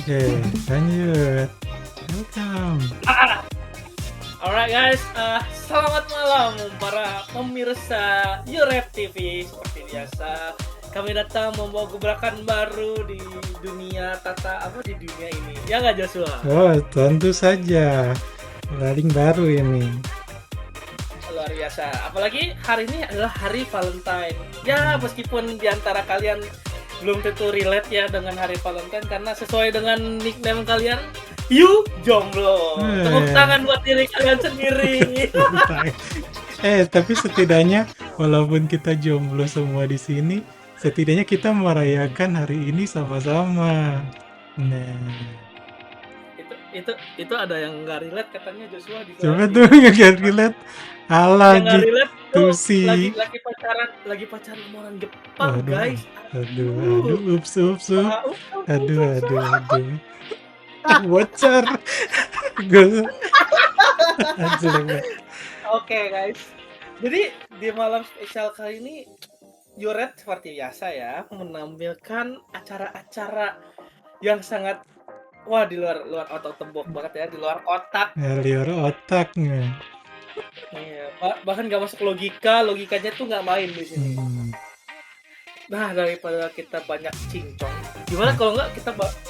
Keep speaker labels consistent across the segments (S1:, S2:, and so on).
S1: Oke, lanjut. Welcome.
S2: Alright guys, selamat malam para pemirsa Yurep TV. Seperti biasa, kami datang membawa gebrakan baru di dunia di dunia ini. Ya nggak Joshua?
S1: Oh, tentu saja. Paling baru ini.
S2: Luar biasa. Apalagi hari ini adalah hari Valentine. Ya, meskipun diantara kalian belum tentu relate ya dengan hari Valentine karena sesuai dengan nickname kalian, you jomblo. Tepuk tangan buat diri kalian sendiri.
S1: Tapi setidaknya walaupun kita jomblo semua di sini, setidaknya kita merayakan hari ini sama-sama. Nah,
S2: itu ada yang nggak relate katanya Joshua di
S1: coba tuh nggak relate. Alah
S2: yang nggak relate
S1: gitu
S2: tuh
S1: sih.
S2: lagi pacaran sama orang Jepang, guys.
S1: Ups. Aduh. Bocor. Gue
S2: Oke, guys. Jadi di malam spesial kali ini Yoret seperti biasa ya menampilkan acara-acara yang sangat di luar otak tembok banget ya, di luar otak.
S1: Liar otaknya.
S2: Iya, bahkan nggak masuk logikanya tuh nggak main di sini. Nah, daripada kita banyak cincong, gimana kalau nggak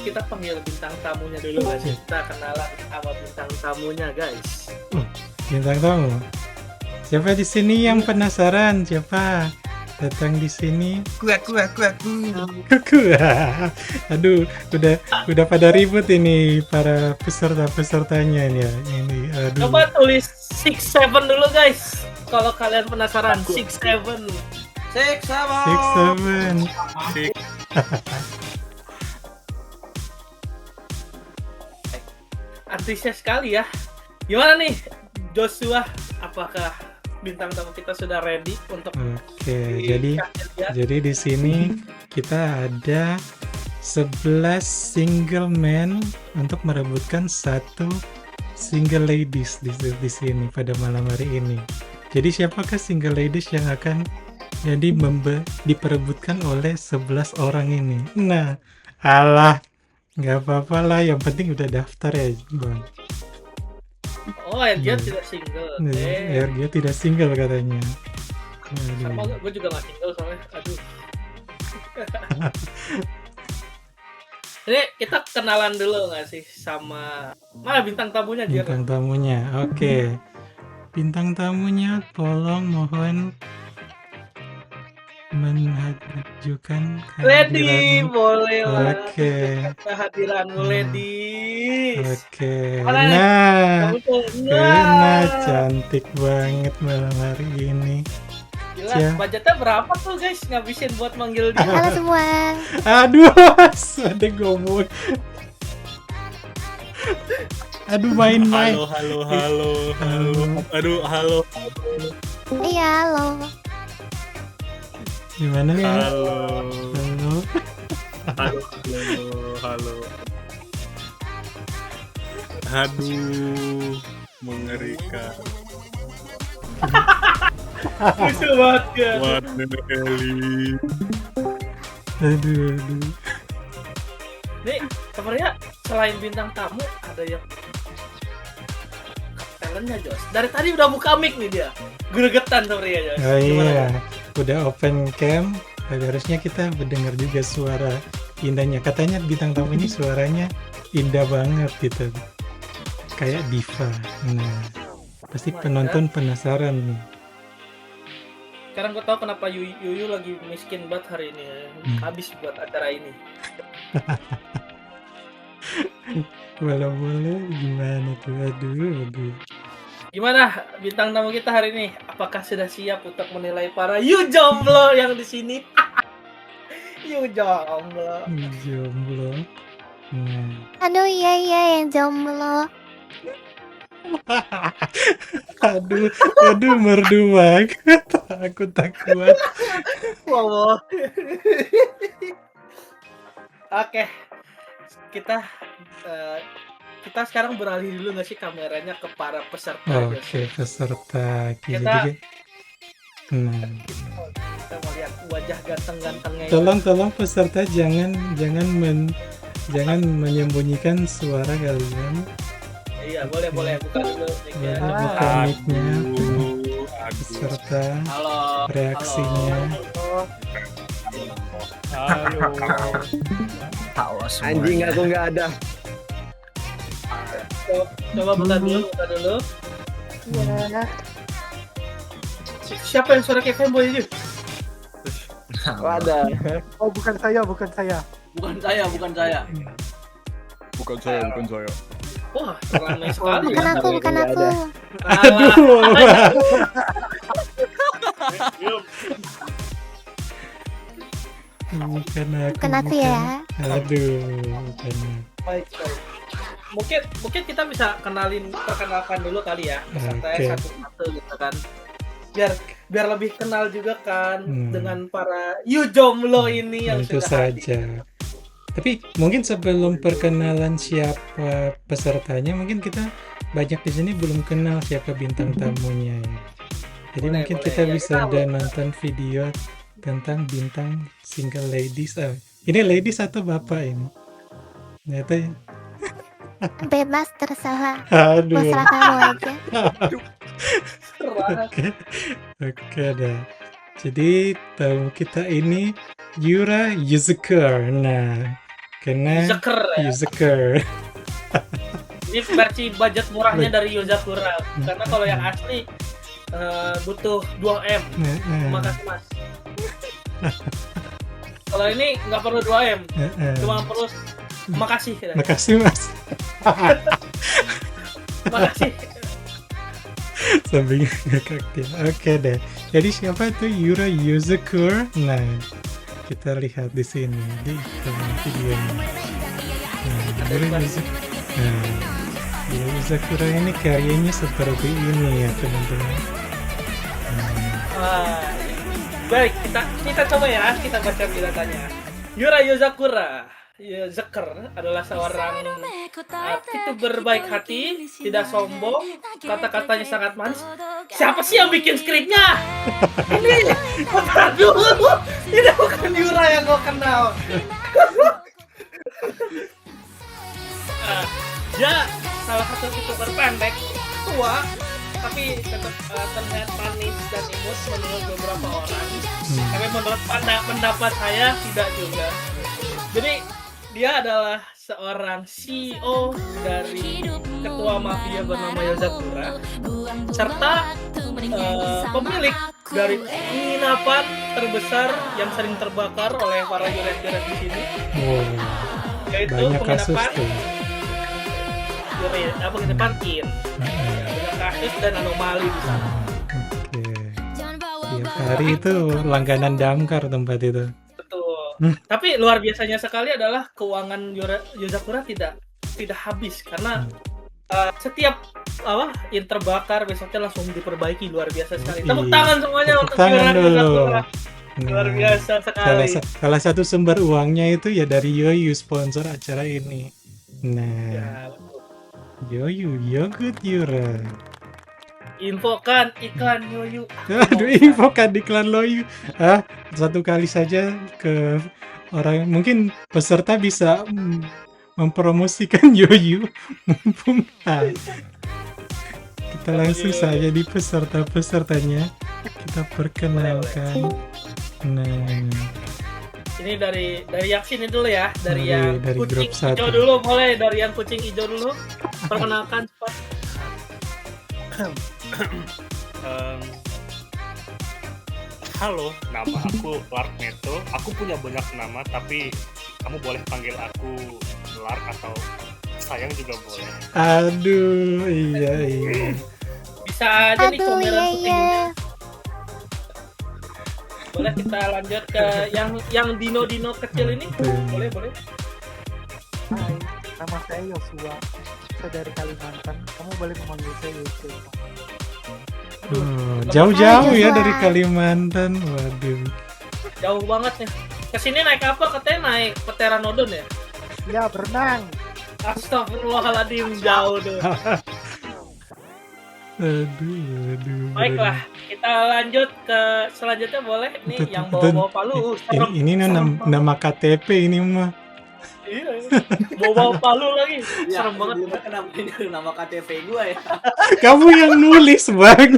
S2: kita panggil bintang tamunya dulu nggak sih? Kita kenalan sama bintang tamunya, guys.
S1: Bintang tamu. Siapa di sini yang penasaran? Siapa datang di sini?
S3: Ku.
S1: Aduh, udah pada ribut ini para pesertanya ini ya. Ini aduh.
S2: Coba tulis 67 dulu, guys. Kalau kalian penasaran, 67.
S1: 67.
S2: Antusias sekali ya. Gimana nih, Joshua? Apakah bintang tamu kita sudah ready untuk
S1: jadi di sini kita ada 11 single man untuk merebutkan satu single ladies di sini pada malam hari ini. Jadi siapakah single ladies yang akan jadi diperebutkan oleh 11 orang ini? Nah, alah, nggak apa-apa lah, yang penting udah daftar ya, Bang.
S2: Oh, dia tidak single.
S1: Dia tidak single katanya.
S2: Sama gue juga gak single soalnya. Aduh. Ini kita kenalan dulu gak sih sama mana bintang tamunya?
S1: Bintang tamunya, oke. Bintang tamunya tolong mohon menunjukkan
S2: Lady, boleh lah.
S1: Oke.
S2: Kehadiranmu, Lady.
S1: Oke.
S2: Nah,
S1: cantik banget malam hari ini.
S2: Gila, budgetnya berapa tuh guys ngabisin buat manggil dia?
S4: Halo semua.
S1: Aduh, ada ngomong. Aduh, main.
S3: Halo. Aduh, halo.
S4: Iya, halo.
S1: Gimana ya?
S3: Halo. Aduh, mengerikan.
S2: Lucu banget ya.
S3: What the hell?
S1: Aduh.
S2: Nih, sebenarnya selain bintang tamu ada yang talentnya, Jos. Dari tadi udah buka mic nih dia. Gregetan sebenarnya, Jos.
S1: Oh iya, udah open cam. Harusnya kita mendengar juga suara indahnya. Katanya bintang tamu ini suaranya indah banget gitu, kayak diva. Nah, pasti penonton penasaran nih.
S2: Sekarang gue tahu kenapa Yuyu lagi miskin banget hari ini. Habis buat acara ini.
S1: Boleh gimana tuh? Aduh.
S2: Gimana bintang tamu kita hari ini? Apakah sudah siap untuk menilai para you jomblo yang di sini? You jomblo.
S1: Nah.
S4: Aduh, iya yang jomblo.
S1: Aduh, merdu banget. Aku tak kuat.
S2: Wow. Oke, kita sekarang beralih dulu nggak sih kameranya ke para peserta.
S1: Oke, peserta. Kita
S2: mau lihat wajah ganteng-gantengnya.
S1: Tolong peserta jangan jangan menyembunyikan suara kalian.
S2: Iya, boleh buka dulu mic-nya.
S1: Boleh buka mic-nya,
S3: Aduh.
S1: serta
S2: Halo.
S1: reaksinya.
S3: Halo.
S5: Anjing aku nggak ada.
S2: Coba buka dulu.
S4: Ya.
S2: Siapa yang suara kayak fanboy itu?
S5: Oh, ada.
S6: Oh, bukan saya.
S2: Bukan saya.
S3: Bukan saya.
S2: Wah, ramai sekali.
S4: Bukan aku, bukan aku.
S1: Aduh, bukan aku
S4: ya.
S1: Aduh, bukan.
S2: Baik. Mungkin kita bisa perkenalkan dulu kali ya pesertanya
S1: Oke.
S2: satu-satu gitu kan. Biar lebih kenal juga kan dengan para jomblo ini yang
S1: Tentu
S2: sudah
S1: saja. Tapi mungkin sebelum perkenalan siapa pesertanya, mungkin kita banyak di sini belum kenal siapa bintang tamunya. Ya. Jadi mungkin
S2: boleh.
S1: kita
S2: Ya,
S1: bisa
S2: kita
S1: ada nonton video tentang bintang single ladies. Ini ladies atau bapak ini? Ternyata ya.
S4: Bebas terserah.
S1: Aduh.
S4: Terserah kamu aja.
S1: Oke dah. Jadi tamu kita ini Yura Yuzuker. Nah, karena
S2: Yuzuker ya.
S1: Yuzuker.
S2: Ini versi budget murahnya dari Yozakura. Karena kalau yang asli butuh 2M. Makasih Mas. Kalau ini nggak perlu 2M, cuma perlu makasih.
S1: Makasih Mas.
S2: Makasih.
S1: Sambil ngakak dia. Oke deh. Jadi siapa tuh Yura Yuzuker? Nah, kita lihat di sini di videonya. Nah, Yura Yuzuker. Nah, Yura Yuzuker ini karyanya seperti ini ya teman-teman.
S2: Baik, kita coba ya, kita baca bidatanya. Yura Yuzuker adalah seorang VTuber baik hati, tidak sombong, kata-katanya sangat manis. Siapa sih yang bikin skripnya? Ini, bentar dulu. Ini bukan Yura yang gue kenal. Dia salah satu VTuber pendek, tua, tapi tetap terlihat manis dan imut menurut beberapa orang. Tapi menurut pendapat saya tidak juga. Jadi dia adalah seorang CEO dari ketua mafia bernama Yozakura, serta pemilik dari penginapan terbesar yang sering terbakar oleh para yuret-yuret di sini, yaitu
S1: Banyak kasus
S2: penginapan
S1: tuh.
S2: penginapan In. Banyak kasus dan anomali di sana.
S1: Oke. Tiap hari itu langganan damkar tempat itu.
S2: Betul. Tapi luar biasanya sekali adalah keuangan Yozakura tidak habis karena setiap yang terbakar besoknya langsung diperbaiki, luar biasa sekali. Tepuk tangan semuanya
S1: Tepuk
S2: untuk
S1: tangan dulu.
S2: Yozakura. Luar
S1: Nah,
S2: biasa sekali.
S1: salah satu sumber uangnya itu ya dari Yoyu, sponsor acara ini. Nah,
S2: Ya,
S1: Yoyu, yogurt Yura.
S2: infokan iklan Yoyu.
S1: Aduh, infokan iklan Loyu. Satu kali saja ke orang, mungkin peserta bisa mempromosikan Yoyu. Mumpung kita langsung saja di peserta-pesertanya. Kita perkenalkan. Nah,
S2: Ini dari yang sini dulu ya, dari
S1: Dari
S2: yang kucing
S1: grup satu.
S2: hijau dulu, boleh dari yang kucing hijau dulu. Perkenalkan cepat.
S3: Halo, nama aku Lark Neto. Aku punya banyak nama, tapi kamu boleh panggil aku Lark atau sayang juga boleh.
S1: aduh, iya.
S2: Bisa aja nih
S4: Aduh,
S2: comberan
S4: iya,
S2: kucing.
S4: iya.
S2: Boleh kita lanjut ke yang dino kecil ini? Boleh.
S6: Hai, nama saya Yosua. Saya dari Kalimantan. Kamu boleh memanggil saya Yosua.
S1: Jauh-jauh ya
S4: Joshua.
S1: dari Kalimantan. Waduh.
S2: Jauh banget nih. Kesini naik apa? Katanya naik Pteranodon ya?
S6: Ya, berenang.
S2: Astagfirullahaladzim, jauh tuh.
S1: Aduh.
S2: Baiklah, kita lanjut ke selanjutnya, boleh? Nih
S1: Itu-
S2: yang
S1: itu-
S2: bawa-bawa palu. Serem.
S1: Ini nama KTP ini mah.
S2: Iya. Bawa palu lagi.
S7: Ya,
S2: Serem banget.
S7: sebelumnya kenapa ini ada nama KTP gue ya?
S1: Kamu yang nulis, Bang.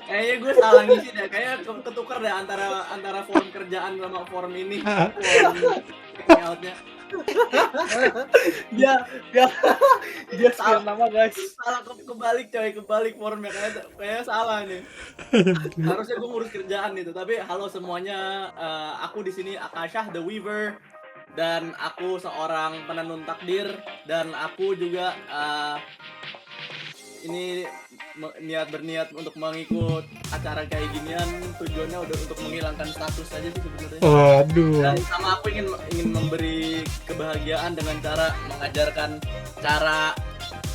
S7: Kayaknya gue salah ngisi deh. Kayaknya ketukar deh antara form kerjaan sama form ini. Form hangoutnya. dia
S2: Dia
S7: salah
S2: nama guys.
S7: kebalik coy, kebalik formnya kayak salah nih. Harusnya gue ngurus kerjaan itu. Tapi halo semuanya, aku di sini Akasha the Weaver dan aku seorang penenun takdir dan aku juga ini berniat untuk mengikut acara kayak ginian. Tujuannya udah untuk menghilangkan status aja sih sebenarnya.
S1: Waduh.
S7: Dan sama aku ingin memberi kebahagiaan dengan cara mengajarkan cara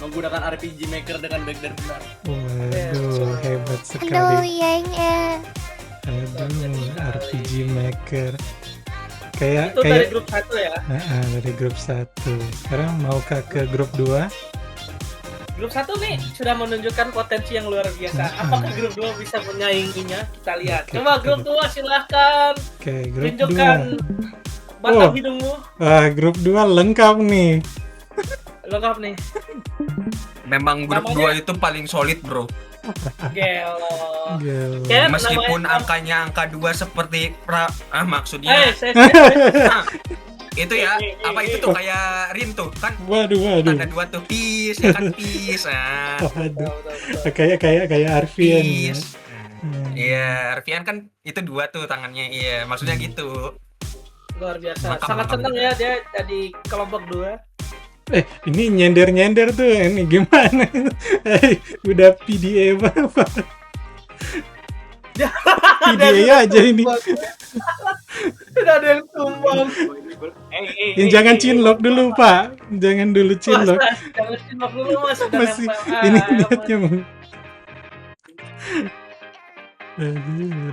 S7: menggunakan RPG Maker dengan baik dan benar.
S1: Waduh, hebat
S4: Halo
S1: sekali.
S4: Yang
S1: Aduh, RPG Maker. Kayak
S2: Itu dari
S1: kayak
S2: grup 1 ya.
S1: dari grup 1. Sekarang mau ke grup 2?
S2: Grup 1 nih sudah menunjukkan potensi yang luar biasa. Apakah grup 2 bisa menyainginya? Kita lihat.
S1: Oke,
S2: Coba grup 2 silahkan
S1: Oke, grup
S2: tunjukkan
S1: 2.
S2: batang
S1: Oh.
S2: hidungmu.
S1: Wah, grup 2 lengkap nih.
S2: Lengkap nih.
S8: Memang grup
S2: Namanya-
S8: 2 itu paling solid, bro.
S2: Gelo.
S1: Gila.
S2: Kayak
S8: Meskipun
S2: namanya-
S8: angkanya angka 2 seperti maksudnya
S2: saya
S8: itu ya, apa itu tuh kayak Rin tuh kan
S1: Waduh.
S8: tanda 2 tuh peace ya kan peace.
S1: Waduh. Kayak Arvian ya.
S8: Peace. Iya, Arvian kan itu 2 tuh tangannya. Iya, maksudnya gitu.
S2: luar biasa.
S8: Mantap,
S2: Sangat
S8: mantap.
S2: senang ya dia jadi kelompok 2.
S1: Ini nyender tuh, ini gimana? Udah PDA apa? PDA aja ini.
S2: Tidak ada yang tumbang.
S1: Yang jangan cinlok dulu, Pak. Jangan dulu cinlok.
S2: Jangan simak dulu Mas. Udah
S1: Masih
S2: nempel.
S1: ini
S2: Ah,
S1: lihatnya, Bang.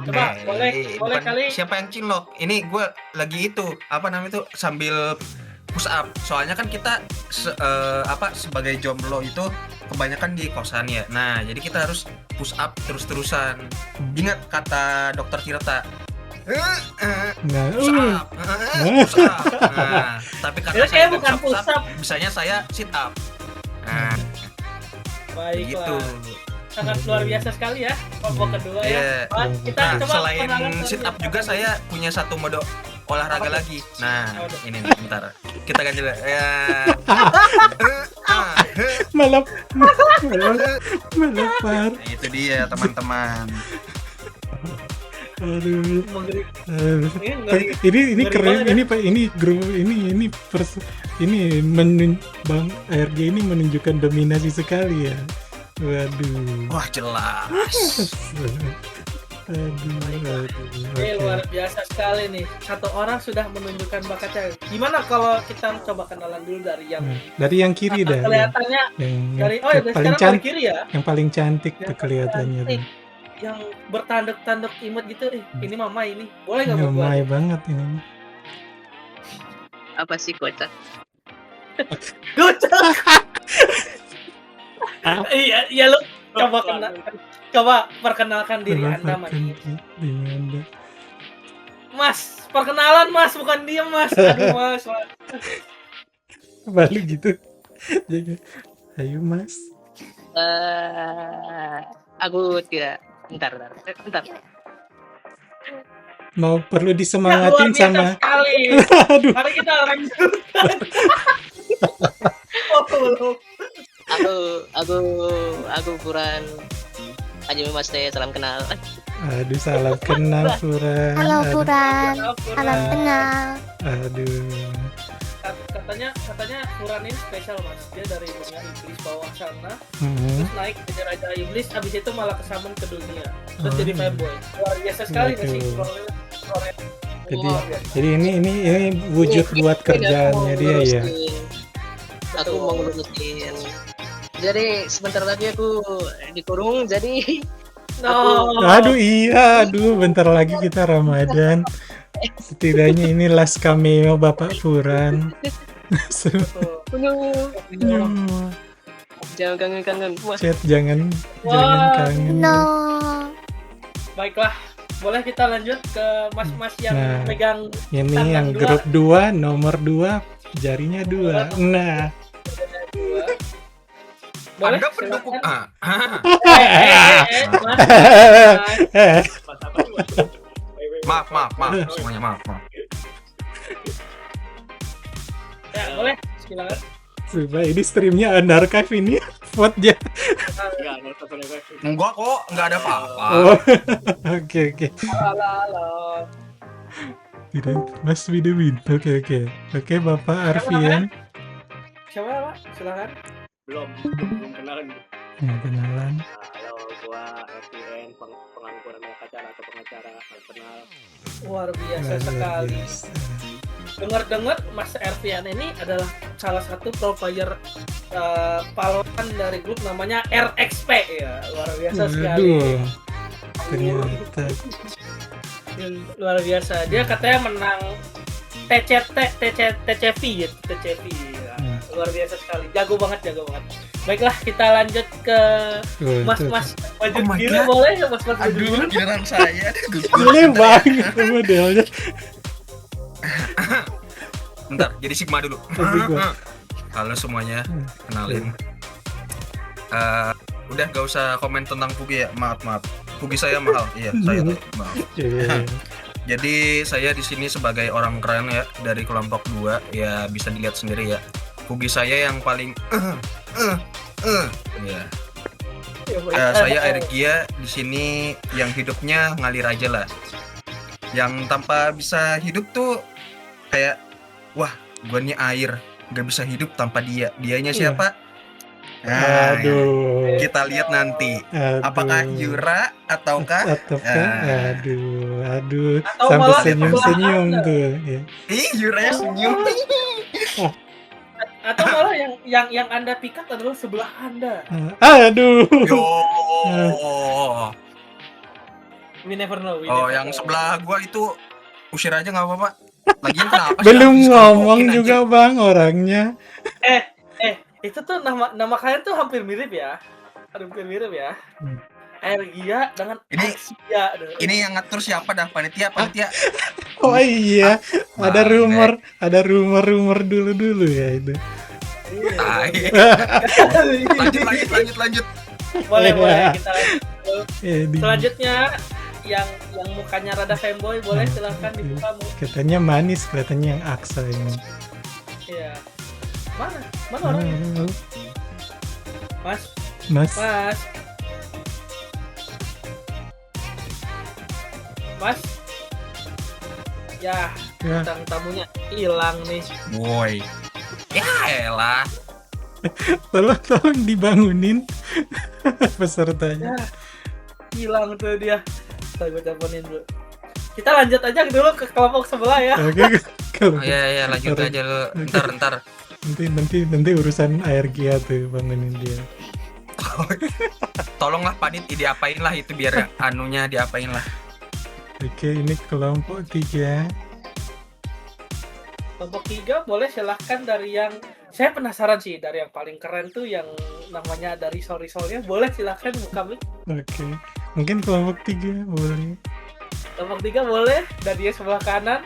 S2: Coba, boleh
S8: bukan
S2: kali.
S8: siapa yang cinlok? Ini gue lagi itu apa namanya itu sambil push up. Soalnya kan kita sebagai jomblo itu kebanyakan di kosan ya. Nah, jadi kita harus push up terus-terusan. Ingat kata dokter Tirta.
S1: Nah,
S8: Push up. Push up. Nah, tapi karena
S2: Ya,
S8: saya
S2: kayak
S8: nggak
S2: bukan
S8: bisa
S2: push up.
S8: bisanya saya sit up. Nah,
S2: Baiklah.
S8: gitu.
S2: Sangat luar biasa sekali ya kelompok kedua ya.
S8: Iya.
S2: Mas, kita
S8: Nah,
S2: coba
S8: selain
S2: kenalan
S8: sit
S2: dulu
S8: up
S2: ya.
S8: juga saya punya satu mode olahraga
S2: Apa tuh?
S8: lagi. Nah,
S2: Apa tuh?
S8: ini nih, bentar. Kita ganti dulu. Ya.
S1: malah par.
S8: Nah, itu dia teman-teman.
S1: Aduh.
S2: Mengeri.
S1: Aduh.
S2: Ngeri.
S1: Ini
S2: Ngeri
S1: keren,
S2: banget ya.
S1: ini Pak, ini grup ini Bang ARG ini menunjukkan dominasi sekali ya. Waduh.
S8: Wah, jelas.
S1: Aduh.
S2: Ini luar biasa sekali nih. Satu orang sudah menunjukkan bakatnya. Gimana kalau kita coba kenalan dulu dari yang
S1: Dari yang kiri dah.
S2: kelihatannya
S1: Yang
S2: dari
S1: yang paling
S2: sekarang
S1: cantik,
S2: paling kiri ya.
S1: yang paling cantik
S2: Yang
S1: tuh kelihatannya tuh.
S2: Yang bertanduk-tanduk imut gitu. Ini mama ini. Boleh nggak buat
S1: Nyamai
S2: gua?
S1: banget ini.
S9: Apa sih kocak?
S2: Gocok. Iya lu coba perkenalkan diri Anda Mas.
S1: Diri Anda.
S2: Mas, perkenalan Mas, bukan diem Mas. Aduh Mas.
S1: Baru gitu. Jadi, ayo Mas.
S9: Aku tidak. Bentar.
S1: Mau perlu
S2: Ya,
S1: disemangatin
S2: luar biasa
S1: sama.
S2: sekali.
S1: Aduh.
S2: Mari kita lanjutkan. Oh, belum.
S9: Aku Puran. Hajime Mas Teh, salam kenal.
S1: Aduh, salam kenal Puran.
S4: Halo
S1: Aduh.
S4: Puran,
S2: Maaf, Puran.
S4: salam kenal.
S1: Aduh.
S2: Katanya Puran ini spesial Mas. Dia dari dunia iblis bawah sana,
S1: Hmm.
S2: terus naik jadi raja iblis, habis itu malah kesambung ke dunia. Terus
S1: Oh.
S2: jadi fanboy. Luar biasa sekali nggak sih?
S1: Waduh.
S2: Keren.
S1: Jadi
S2: Luar biasa.
S1: jadi ini wujud buat kerjaannya dia ya.
S9: Aku mau ngelurusin. Jadi sebentar lagi aku dikurung. Jadi
S2: No.
S1: Aduh iya, aduh bentar lagi kita Ramadan. Setidaknya ini last cameo Bapak Puran.
S9: Aduh, jangan kangen. Wah,
S1: Chat jangan
S2: Wah.
S1: kangen.
S4: No.
S2: Baiklah, boleh kita lanjut ke mas-mas yang
S1: Nah.
S2: megang
S1: Ini
S2: Tanggal
S1: yang
S2: dua.
S1: grup 2 nomor 2 Jarinya 2. Nah.
S2: Boleh,
S8: Anda pendukung
S2: silakan.
S8: Maaf semuanya maaf.
S2: Ya, boleh, silakan.
S1: Coba ini streamnya unarchive ini. Vote ya.
S8: Enggak kok, enggak ada apa-apa.
S1: Oh. Oke.
S2: Halo.
S1: Tidak, Mas Widewin. Oke. Oke, Bapak Arfian.
S2: Siapa, Pak? Silakan.
S3: Belum kenalan.
S1: Ya, kenalan.
S3: Halo, gua FPN pengangguran acara atau pengacara kenal.
S2: Luar biasa
S1: Luar
S2: sekali.
S1: biasa.
S2: Dengar-dengar Mas Ervian ini adalah salah satu pro player Valorant dari grup namanya RXP ya. Luar biasa sekali.
S1: Waduh. Ternyata.
S2: Luar biasa. Dia katanya menang TCV gitu, TCV. Ya. Luar biasa sekali. Jago banget. Baiklah, kita lanjut ke Mas baju
S8: Oh my
S2: biru,
S8: God.
S2: boleh ya Mas baju
S8: Aduh,
S2: biru?
S8: giliran saya.
S1: Boleh banget modelnya.
S8: Bentar, jadi Sigma dulu.
S1: Sigma.
S8: Halo semuanya, kenalin. Udah gak usah komen tentang Pugi ya, maaf. Pugi saya mahal, iya saya tuh maaf.
S1: Iya.
S8: Jadi saya di sini sebagai orang keren ya dari kelompok 2 ya, bisa dilihat sendiri ya. Pugi saya yang paling ya. Saya Airgia di sini yang hidupnya ngalir aja lah. Yang tanpa bisa hidup tuh kayak wah, gua nih air, gak bisa hidup tanpa dia. Dianya siapa? Nah,
S1: Aduh.
S8: kita lihat nanti. Apakah Yura ataukah?
S1: Aduh.
S2: Atau
S1: Sampai
S2: malah di
S1: senyum-senyum
S2: sebelah
S1: tuh. Ya.
S8: Ih, Yura senyum.
S2: Atau malah yang Anda pikat adalah sebelah Anda.
S1: Aduh.
S8: Yo.
S2: We never know.
S8: Oh, yang sebelah gua itu usir aja nggak apa-apa. Lagian kenapa sih
S1: Belum
S8: harus
S1: ngomong
S8: dikampokin,
S1: juga
S8: anjir?
S1: Bang orangnya.
S2: Itu tuh nama kalian tuh hampir mirip ya. Airgia dengan
S8: Ini-
S2: Axia.
S8: Ini yang ngatur siapa dah? Panitia.
S1: Oh iya, ada
S8: Bang,
S1: rumor dulu ya itu.
S8: Tai. Lanjut.
S2: Boleh
S1: Iya.
S2: kita lanjut. Selanjutnya yang mukanya rada fanboy, boleh silahkan dibuka.
S1: Katanya manis, kelihatannya yang Aksa ini.
S2: Iya. Mana orangnya? Mas. Ya,
S1: Ya.
S2: bintang tamunya hilang nih.
S8: Boy. Ya elah.
S1: Tolong dibangunin pesertanya.
S2: Ya, hilang tuh dia. Gue teleponin dulu. Kita lanjut aja dulu ke kelompok sebelah ya.
S1: Oke, kalau
S8: Oh, ya lanjut aja lu. Ntar.
S1: nanti urusan ARGA tuh bangunin dia.
S8: Tolonglah Padit diapain lah itu biar anunya diapain lah.
S1: Oke, ini kelompok 3.
S2: Kelompok 3 boleh silahkan dari yang saya penasaran sih, dari yang paling keren tuh yang namanya dari risol-risolnya, boleh silahkan buka mic.
S1: Oke, mungkin kelompok 3 boleh.
S2: Kelompok 3 boleh, dari yang sebelah kanan.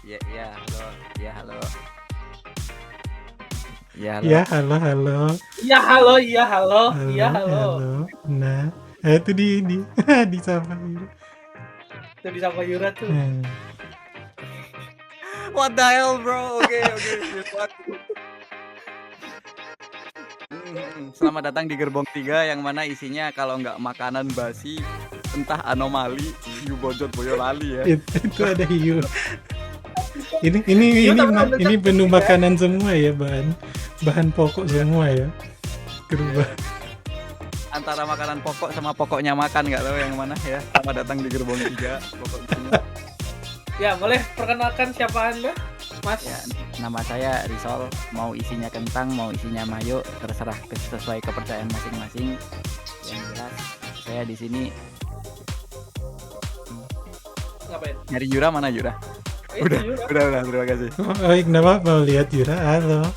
S5: Halo.
S1: Ya, halo.
S2: Iya halo.
S1: Nah, itu di sama ini.
S2: Itu disapa Yura tuh.
S5: What the hell, bro? Oke. Selamat datang di Gerbong 3 yang mana isinya kalau nggak makanan basi, entah anomali, hiu bojot boyolali ya.
S1: Itu ada hiu. Ini menu makanan semua ya, bahan pokok semua ya. Gerubah.
S5: Antara makanan pokok sama pokoknya makan nggak tahu yang mana ya. Selamat datang di Gerbong 3. Pokoknya.
S2: Ya, boleh perkenalkan siapa Anda, Mas?
S5: Ya, nama saya Risol. Mau isinya kentang, mau isinya mayo, terserah sesuai kepercayaan masing-masing. Yang jelas saya di sini
S2: Ngapain?
S5: nyari Yura. Mana Yura?
S2: Itu Yura.
S5: Udah, terima kasih.
S1: Oh, kenapa mau lihat Yura? Halo.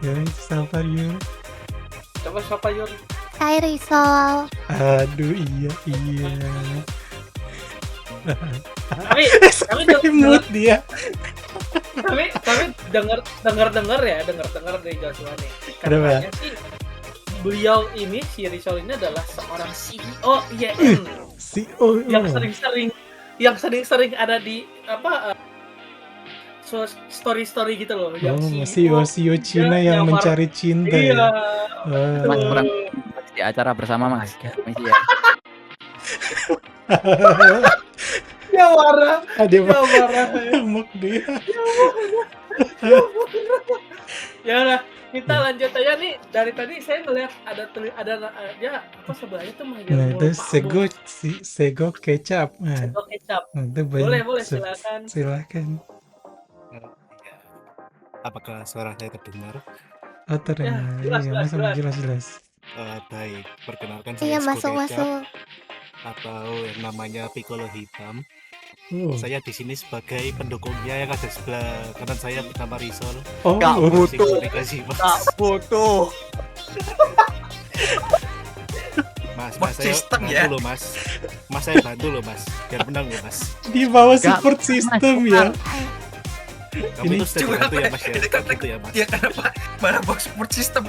S1: Ya, sapa Yura.
S2: Coba siapa Yura?
S4: Hai Risol.
S1: Aduh, iya.
S2: Tapi
S1: Sampai mood dia.
S2: Tapi dengar dari Joshua nih.
S1: Kenapa?
S2: Katanya sih beliau ini si Rizal ini adalah seorang CEO IEN
S1: CEO
S2: yang sering ada di story gitu loh.
S1: CEO Cina yang mencari cinta
S2: Iya.
S1: ya.
S5: Mas kurang di acara bersama Mas. Misi ya.
S2: Dia marah.
S1: Ada
S2: Dia marah.
S1: Amok dia.
S2: Ya udah, kita lanjut aja nih. Dari tadi saya ngeliat ada ya apa sebelahnya tuh manggil
S1: Nah, itu
S2: mulu
S1: sego kecap. Nah,
S2: Sego kecap.
S1: itu
S2: Boleh
S1: banyak.
S2: silakan.
S1: Silakan.
S10: Apakah suara saya terdengar?
S1: Oh, terdengar. Iya, jelas.
S10: Baik, perkenalkan
S4: Iya,
S10: saya Sko
S4: masuk.
S10: Kecap, atau yang namanya Piccolo Hitam.
S1: Oh.
S10: Saya di sini sebagai pendukungnya yang ada sebelah kanan saya bernama Rizal.
S1: Oh,
S10: Komunikasi, Mas.
S5: Butuh.
S10: Mas,
S8: Support
S10: saya
S8: system
S10: bantu
S8: ya.
S10: loh, Mas. Mas, saya bantu loh, Mas. Biar menang loh, Mas.
S1: di bawah
S5: Nggak,
S1: support system ya.
S10: Kamu
S1: Ini
S10: itu sudah bantu ya, Mas ya.
S8: Ini kan-
S10: Bantu ya, Mas.
S8: Ya kenapa malah box support system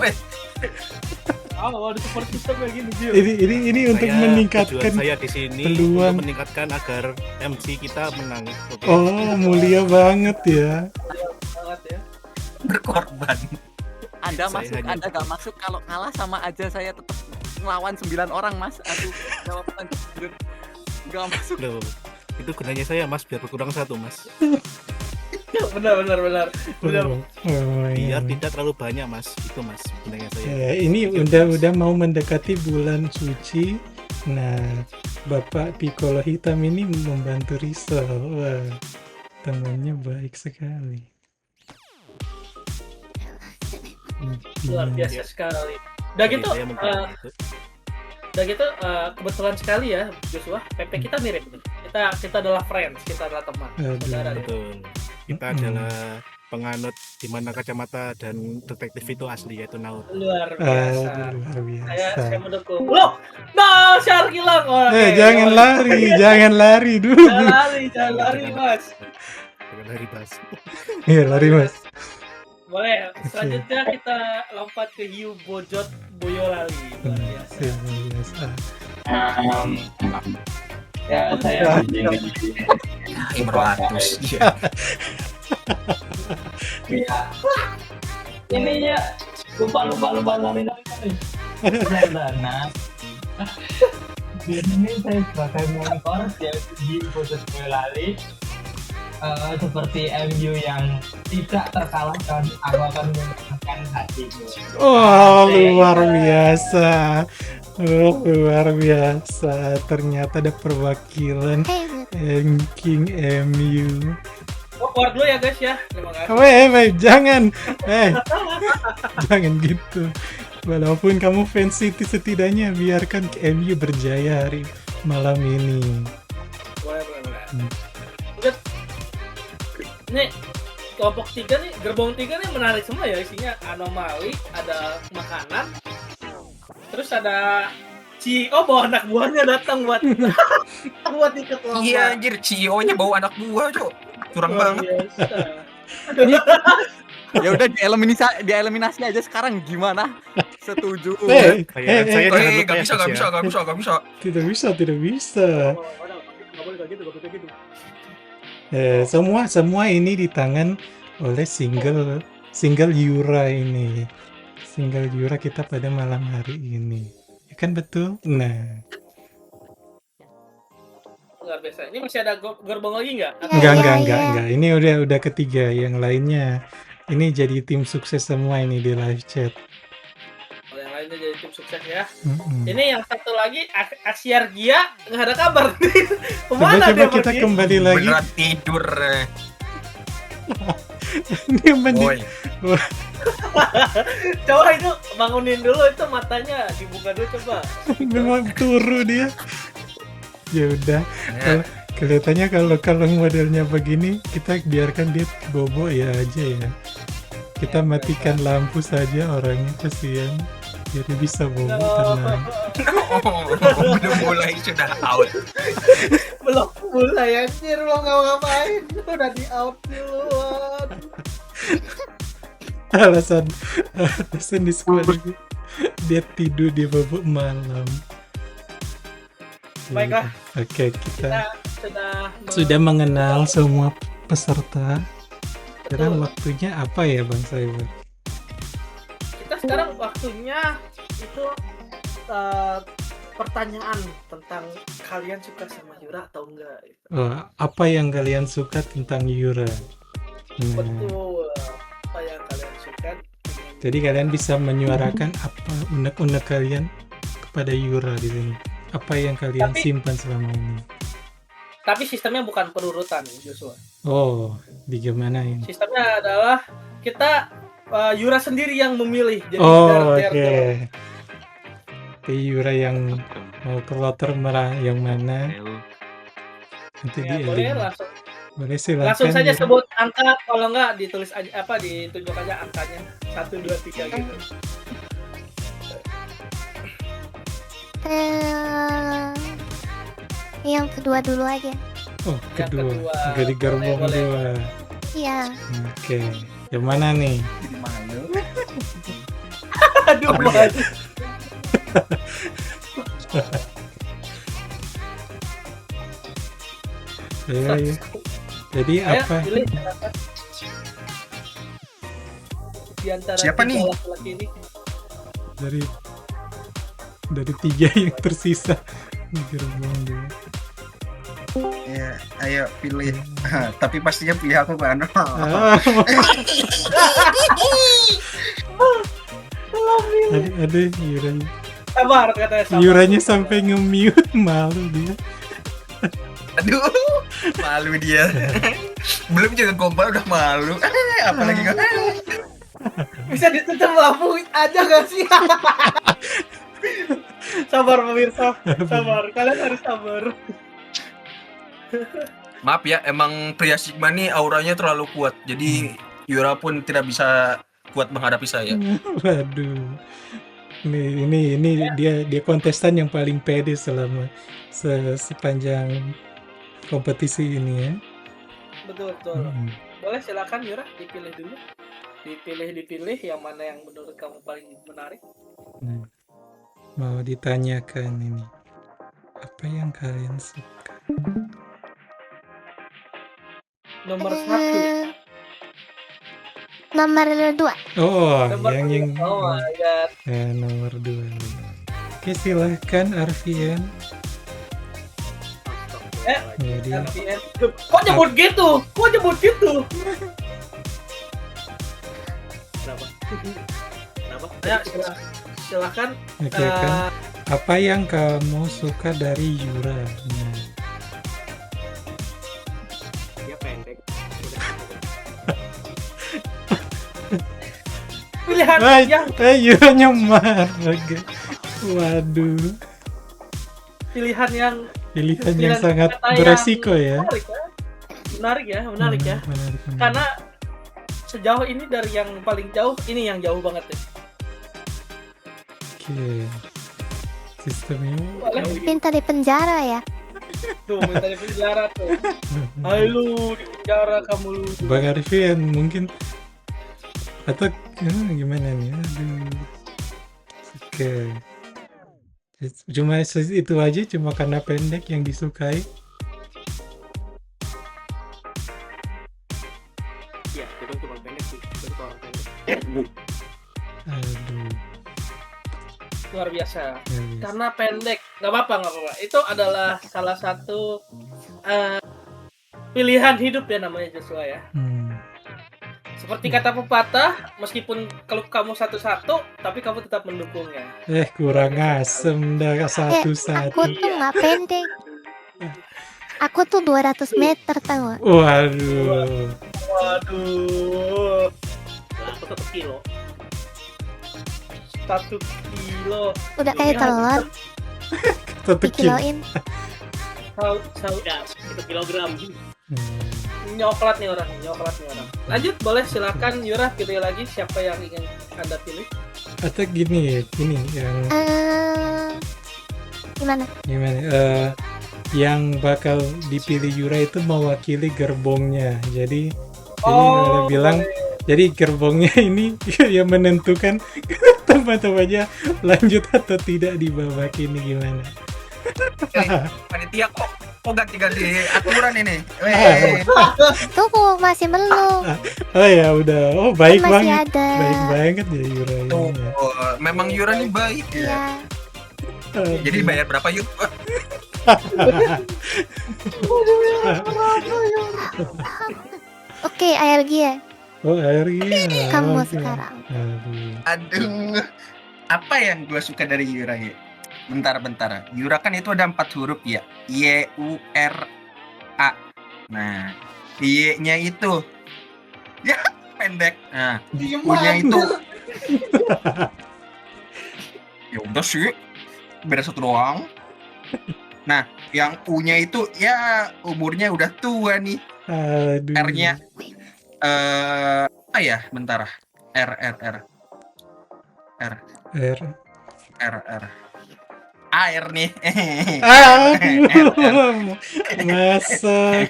S2: Ada support system kayak gini, Gil.
S1: Ini untuk
S10: Tujuan
S1: meningkatkan.
S10: saya di sini
S1: peluang.
S10: untuk meningkatkan agar MC kita menang. Oke.
S1: Oh, mulia banget ya.
S2: Banget ya.
S8: berkorban.
S5: Anda
S10: Saya
S5: masuk,
S10: hanya-
S5: Anda gak masuk, kalau kalah sama aja saya tetap ngelawan 9 orang, Mas. Aduh, jawaban gak masuk.
S10: Loh, itu gunanya saya, Mas, biar berkurang 1, Mas.
S2: Benar.
S10: Biar
S1: Iya.
S10: tidak terlalu banyak, Mas. Itu, Mas, gunanya saya.
S1: Ya, ini udah mau mendekati bulan suci. Nah, Bapak Piccolo Hitam ini membantu Rizal. Wah, temannya baik sekali.
S2: Luar
S1: Iya.
S2: biasa sekali. Udah
S10: Jadi
S2: gitu,
S10: saya mengatakan itu.
S2: kebetulan sekali ya Joshua, PP kita mirip. Kita adalah friends, kita adalah teman.
S1: Aduh.
S2: Saudara.
S10: Betul. Kita
S1: Mm-mm.
S10: adalah penganut di mana kacamata dan detektif itu asli, yaitu Naut.
S2: Luar biasa.
S1: Luar biasa.
S2: Saya mendukung. Loh, nah, Syar hilang. Oke,
S1: Jangan lari dulu.
S2: Jangan lari, Mas.
S10: Dengan hari Bas.
S1: Iya, lari Mas.
S2: Boleh. Selanjutnya kita lompat ke hiu bojot Boyolali. Luar biasa.
S1: Luar biasa.
S11: Ya, saya
S8: Imroatus.
S11: ya. Ininya lupa namanya. Nah, di sini saya sebagai monitor di Bojot Boyolali. Seperti MU yang tidak terkalahkan, aku akan menangkan hatimu.
S1: Oh, luar biasa. Luar biasa. Ternyata ada perwakilan King MU.
S2: Keluar dulu ya guys ya. Terima kasih.
S1: Weh, jangan. Jangan gitu. Walaupun kamu fans City, setidaknya biarkan MU berjaya hari malam ini.
S2: Boleh. Udah. Nih, kelompok 3 nih, gerbong 3 nih menarik semua ya, isinya anomali, ada makanan, terus ada CEO bawa anak buahnya datang buat ikut lomba.
S8: Iya anjir, CEO-nya bawa anak buah, Cok. Curang
S2: Luar
S8: banget.
S2: biasa.
S5: Ya udah dieliminasi aja sekarang, gimana? Setuju.
S10: Saya jangan lupa ya,
S8: Gak bisa.
S1: Tidak bisa.
S2: Nggak boleh kayak gitu.
S1: Semua ini di tangan oleh single Yura ini. Single Yura kita pada malam hari ini. Ya kan betul? Nah.
S2: Luar biasa. Ini masih ada gerbong lagi nggak?
S1: Enggak. Ini udah ketiga. Yang lainnya ini jadi tim sukses semua ini di live chat.
S2: Oh, yang lainnya jadi tim sukses ya.
S1: Mm-mm.
S2: Ini yang satu lagi Asyar Gia nggak ada kabar nih. Kemana
S1: Coba
S2: dia
S1: kita
S2: pergi?
S1: kembali lagi.
S8: Beneran tidur.
S1: Dia mandi.
S8: Boy.
S2: Coba itu bangunin dulu, itu matanya dibuka dulu coba.
S1: Memang turu dia. Ya udah. Kelihatannya kalau modelnya begini, kita biarkan dia bobo ya aja ya. Kita matikan lampu saja, orangnya kasihan. Jadi bisa bobo tenang.
S8: Belum mulai sudah out.
S2: Belum mulai anjir, lo ngapain? Udah di out duluan.
S1: alasan diskualifikasi dia tidur di babak malam.
S2: Baiklah,
S1: Oke,
S2: kita
S1: kita
S2: sudah
S1: sudah mengenal semua peserta. Sekarang
S2: Betul.
S1: waktunya apa ya Bang Cyber?
S2: Kita sekarang waktunya itu pertanyaan tentang kalian suka sama Yura atau enggak gitu.
S1: Oh, apa yang kalian suka tentang Yura? Nah,
S2: Betul. Apa yang kalian suka?
S1: jadi kalian bisa menyuarakan apa unek-unek kalian kepada Yura di sini. Apa yang kalian
S2: Tapi-
S1: simpan selama ini?
S2: Tapi sistemnya bukan perurutan, Joshua.
S1: Oh, digimanain?
S2: Sistemnya adalah kita Yura sendiri yang memilih. Jadi
S1: Oh, oke.
S2: der-
S1: Jadi Yura yang mau ke loter merah yang mana? Nanti
S2: Ya, boleh langsung
S1: Boleh silakan.
S2: langsung saja
S1: Yura.
S2: sebut angka, kalau enggak ditulis aja ditunjuk aja angkanya 1 2 3 gitu.
S4: Yang kedua dulu aja.
S1: Oh,
S2: Yang
S1: kedua.
S2: kedua.
S1: Dari gerbong
S2: Boleh,
S1: dua.
S4: Iya.
S1: Oke. Yang mana nih?
S2: Aduh,
S8: Apa dia?
S2: Mas.
S1: Ayo. Jadi
S2: Ayo,
S1: apa?
S2: pilih silakan. Di antara
S8: Siapa
S2: tiga
S8: nih?
S2: laki-laki ini.
S1: Dari tiga yang tersisa di gerbong dua.
S8: Ya, ayo pilih. Tapi pastinya pilih aku kan.
S1: Ah. Ada Yuranya.
S2: Sabar katanya sabar.
S1: Yuranya sampai nge-mute, malu dia.
S8: Aduh, malu dia. Belum juga gombal udah malu. Apalagi kan?
S2: Bisa ditutup lampu aja gak sih? Sabar pemirsa, sabar. Kalian harus sabar.
S8: Maaf ya, emang pria Sigma nih auranya terlalu kuat. Jadi Yura pun tidak bisa kuat menghadapi saya.
S1: Waduh. Ini dia kontestan yang paling pede selama sepanjang kompetisi ini ya.
S2: Betul, betul.
S1: Hmm.
S2: Boleh silakan Yura dipilih dulu. Dipilih yang mana yang menurut kamu paling menarik.
S1: Nah, mau ditanyakan ini, apa yang kalian suka?
S2: Nomor 1.
S4: Nomor 2.
S1: Oh,
S2: Nomor
S1: yang
S2: Oh my god.
S1: nomor 2. Oke, silahkan Arfian. Jadi
S2: RPN. Kok nyebut gitu? Kok nyebut gitu?
S7: Kenapa? Kenapa?
S2: Ya, silakan.
S1: oke kan, apa yang kamu suka dari Yura? Nah,
S7: Dia pendek.
S2: Pilihan yang
S1: Yuranya marah. Waduh,
S2: pilihan yang
S1: pilihan yang sangat
S2: kata yang
S1: beresiko ya.
S2: Menarik ya, menarik ya.
S1: Menarik.
S2: Karena sejauh ini dari yang paling jauh, ini yang jauh banget ya.
S1: Oke, sistemnya.
S2: Boleh
S4: Minta di penjara ya.
S2: tuh minta di penjara tuh. Hai lu di penjara kamu lu.
S1: Bang Arfian mungkin atau gimana nih? Aduh. Oke. Cuma itu aja, cuma karena pendek yang disukai.
S7: Iya, itu cuma pendek sih. Itu orang pendek.
S1: Aduh.
S2: Luar biasa.
S1: Ya,
S2: Karena pendek, nggak apa-apa. Itu adalah salah satu pilihan hidup ya namanya Joshua ya. Seperti kata pepatah, meskipun kalau kamu satu-satu, tapi kamu tetap mendukungnya.
S1: kurang asem dah
S4: Aku
S1: satu-satu.
S4: tuh nggak pendek. Aku tuh 200 meter tau gak?
S1: Waduh.
S2: Waduh,
S7: Nah, aku 1 kilo.
S2: 1 kilo.
S4: Udah kayak telur,
S1: 1 kilo.
S4: dikiloin.
S7: Ya, 1 kilogram.
S2: Nyoklat nih orang. Lanjut, boleh silakan Yura pilih lagi siapa yang ingin Anda pilih.
S1: Atau gini yang
S4: Gimana?
S1: yang bakal dipilih Yura itu mewakili gerbongnya. Jadi
S2: Oh,
S1: bilang Jadi gerbongnya ini yang menentukan teman-temannya lanjut atau tidak di babak ini gimana?
S8: Panitia kok ganti-ganti aturan ini.
S4: Tunggu, masih belum.
S1: Oh ya udah. Oh baik
S4: Masih
S1: banget.
S4: ada.
S1: Baik banget ya Yura ini.
S8: Oh, memang Yura nih baik ya.
S4: Ya.
S8: Jadi bayar berapa yuk?
S4: Oke, ARG ya.
S1: Oh akhirnya.
S4: Kamu
S1: Oke.
S4: sekarang.
S1: Aduh.
S8: Aduh, apa yang gue suka dari Yura ya? Bentar. Yura kan itu ada 4 huruf ya. Y, U, R, A. Nah, Y-nya itu ya pendek. Nah, U-nya itu ya udah sih, beda satu doang. Nah, yang U-nya itu ya umurnya udah tua nih.
S1: Aduh.
S8: R-nya apa ya? Bentar. R. Air nih.
S1: Aduh. Masa.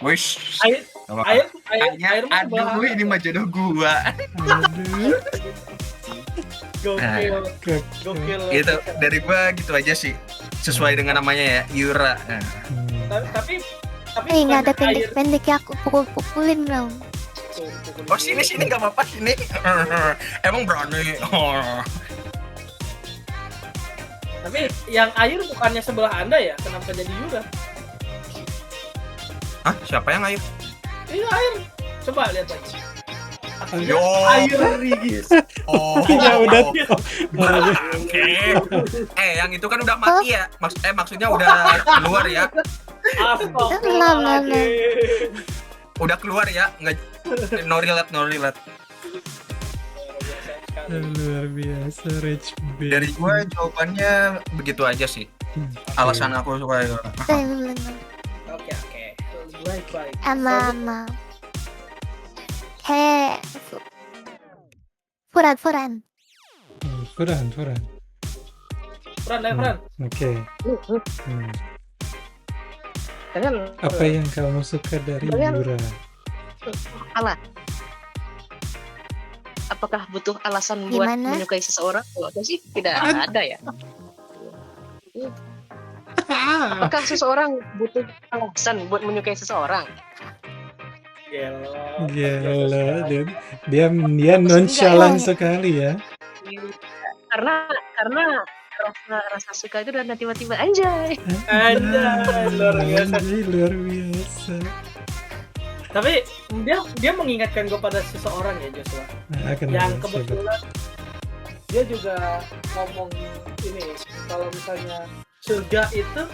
S8: Wish.
S2: Air mah
S8: Aduh, ini mah jodoh gua.
S1: Aduh.
S2: Gokil.
S8: Gitu, dari gua gitu aja sih. Sesuai dengan namanya ya, Yura. Nah.
S2: Tapi
S4: Nggak ada
S2: bukan air.
S4: pendek-pendek ya, aku pukul-pukulin dong.
S8: Oh, sini nggak apa-apa sini. Emang berani.
S2: Tapi yang air bukannya sebelah Anda ya? Kenapa jadi Yura?
S8: Hah, siapa yang air?
S2: Ini air. Coba lihat lagi.
S8: Yo.
S2: Air Rigis.
S8: Oh,
S1: Ya udah.
S8: Oke. Yang itu kan udah mati ya. Maksudnya udah keluar ya.
S2: Astagfirullahaladzim.
S8: Udah keluar ya. Nggak, no relate.
S1: Luar biasa Rich Baby.
S8: Dari gua jawabannya begitu aja sih. Alasan aku suka Yura.
S2: Oke. Baik.
S4: Ama. He. Furan.
S1: Furan.
S2: Fran.
S1: Oke. Apa yang kamu suka dari Yura?
S9: Apakah butuh alasan buat
S4: Gimana?
S9: menyukai seseorang? Kalau aku sih tidak ada ya. Apakah seseorang butuh alasan buat menyukai seseorang?
S1: Gila, dia nonchalant sekali ya.
S9: Karena rasa suka itu udah tiba-tiba anjay.
S1: Luar biasa.
S2: Tapi dia mengingatkan gue pada seseorang ya Joshua. Yang kebetulan dia juga ngomong ini, kalau misalnya surga itu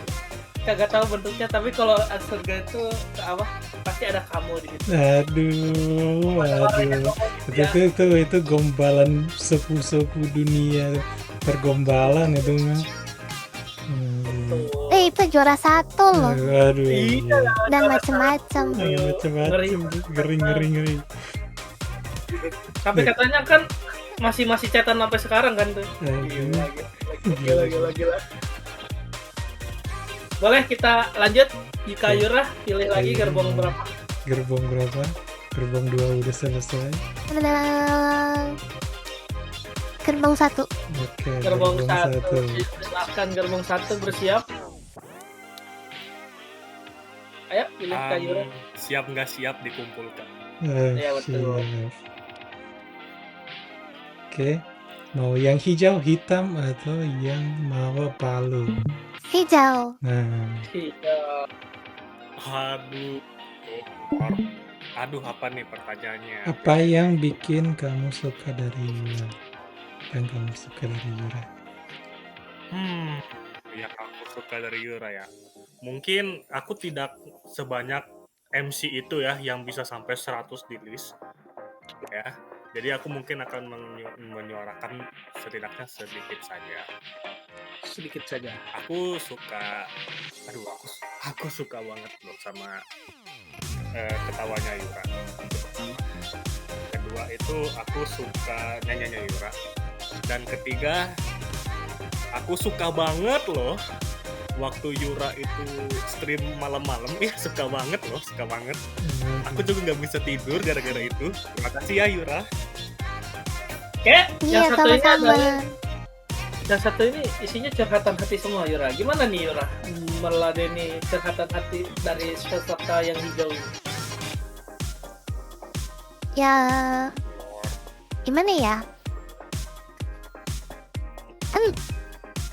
S2: kagak tahu bentuknya, tapi kalau surga itu apa pasti ada kamu di situ.
S1: Aduh. Itu gombalan sepu-sepu dunia, pergombalan itu mah.
S4: Itu juara 1 loh.
S1: Aduh.
S4: Dan macem-macem.
S1: Ngeri.
S2: Tapi katanya kan masih chatan sampai sekarang kan tuh. Gila. Boleh kita lanjut. Jika Yura pilih lagi gerbong berapa?
S1: Gerbong 2 udah selesai.
S4: Gerbong 1.
S1: Oke.
S2: Gerbong 1. Silakan gerbong 1 bersiap. Ayo pilih Kak Yura.
S3: Siap nggak siap dikumpulkan.
S2: Ya, betul.
S1: Siap. Oke. Mau yang hijau, hitam, atau yang mawar palu?
S4: Hijau.
S1: Nah.
S3: Aduh, apa nih pertanyaannya?
S1: Apa yang bikin kamu suka dari Yura? Yang kamu suka dari Yura?
S3: Yang aku suka dari Yura ya. Mungkin aku tidak sebanyak MC itu ya yang bisa sampai 100 di list. Ya. Jadi aku mungkin akan menyuarakan setidaknya sedikit saja. Aku suka, aku suka banget loh sama ketawanya Yura. Kedua itu aku suka nyanyinya Yura. Dan ketiga, aku suka banget loh waktu Yura itu stream malam-malam, suka banget loh, suka banget. Aku juga nggak bisa tidur gara-gara itu. Terima kasih ya Yura.
S2: Oke,
S4: Iya, sama-sama.
S2: yang satu ini isinya curhatan hati semua Yura. Gimana nih Yura meladeni curhatan hati dari peserta yang hijau ini?
S4: Ya, gimana ya? Kan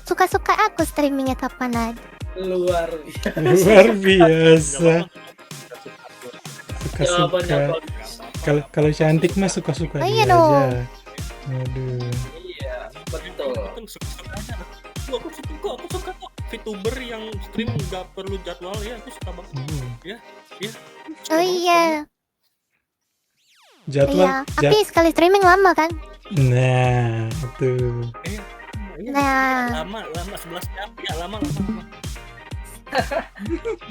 S4: suka-suka aku streamingnya kapan aja.
S2: Luar biasa.
S1: Luar biasa.
S2: Jawabannya
S1: Suka-suka.
S2: bagus.
S1: Kalau cantik mah suka-suka
S4: Oh, iya
S1: dia
S4: dong.
S1: aja. Aduh.
S2: Iya, betul.
S3: Betul, suka-suka aja. Aku suka kok. VTuber yang stream nggak perlu jadwal ya, aku suka banget. Ya.
S4: Oh iya,
S1: Jadwal.
S4: iya. Tapi sekali streaming lama kan?
S1: Nah, itu.
S4: Nah,
S3: Lama 11 jam. Ya, lama.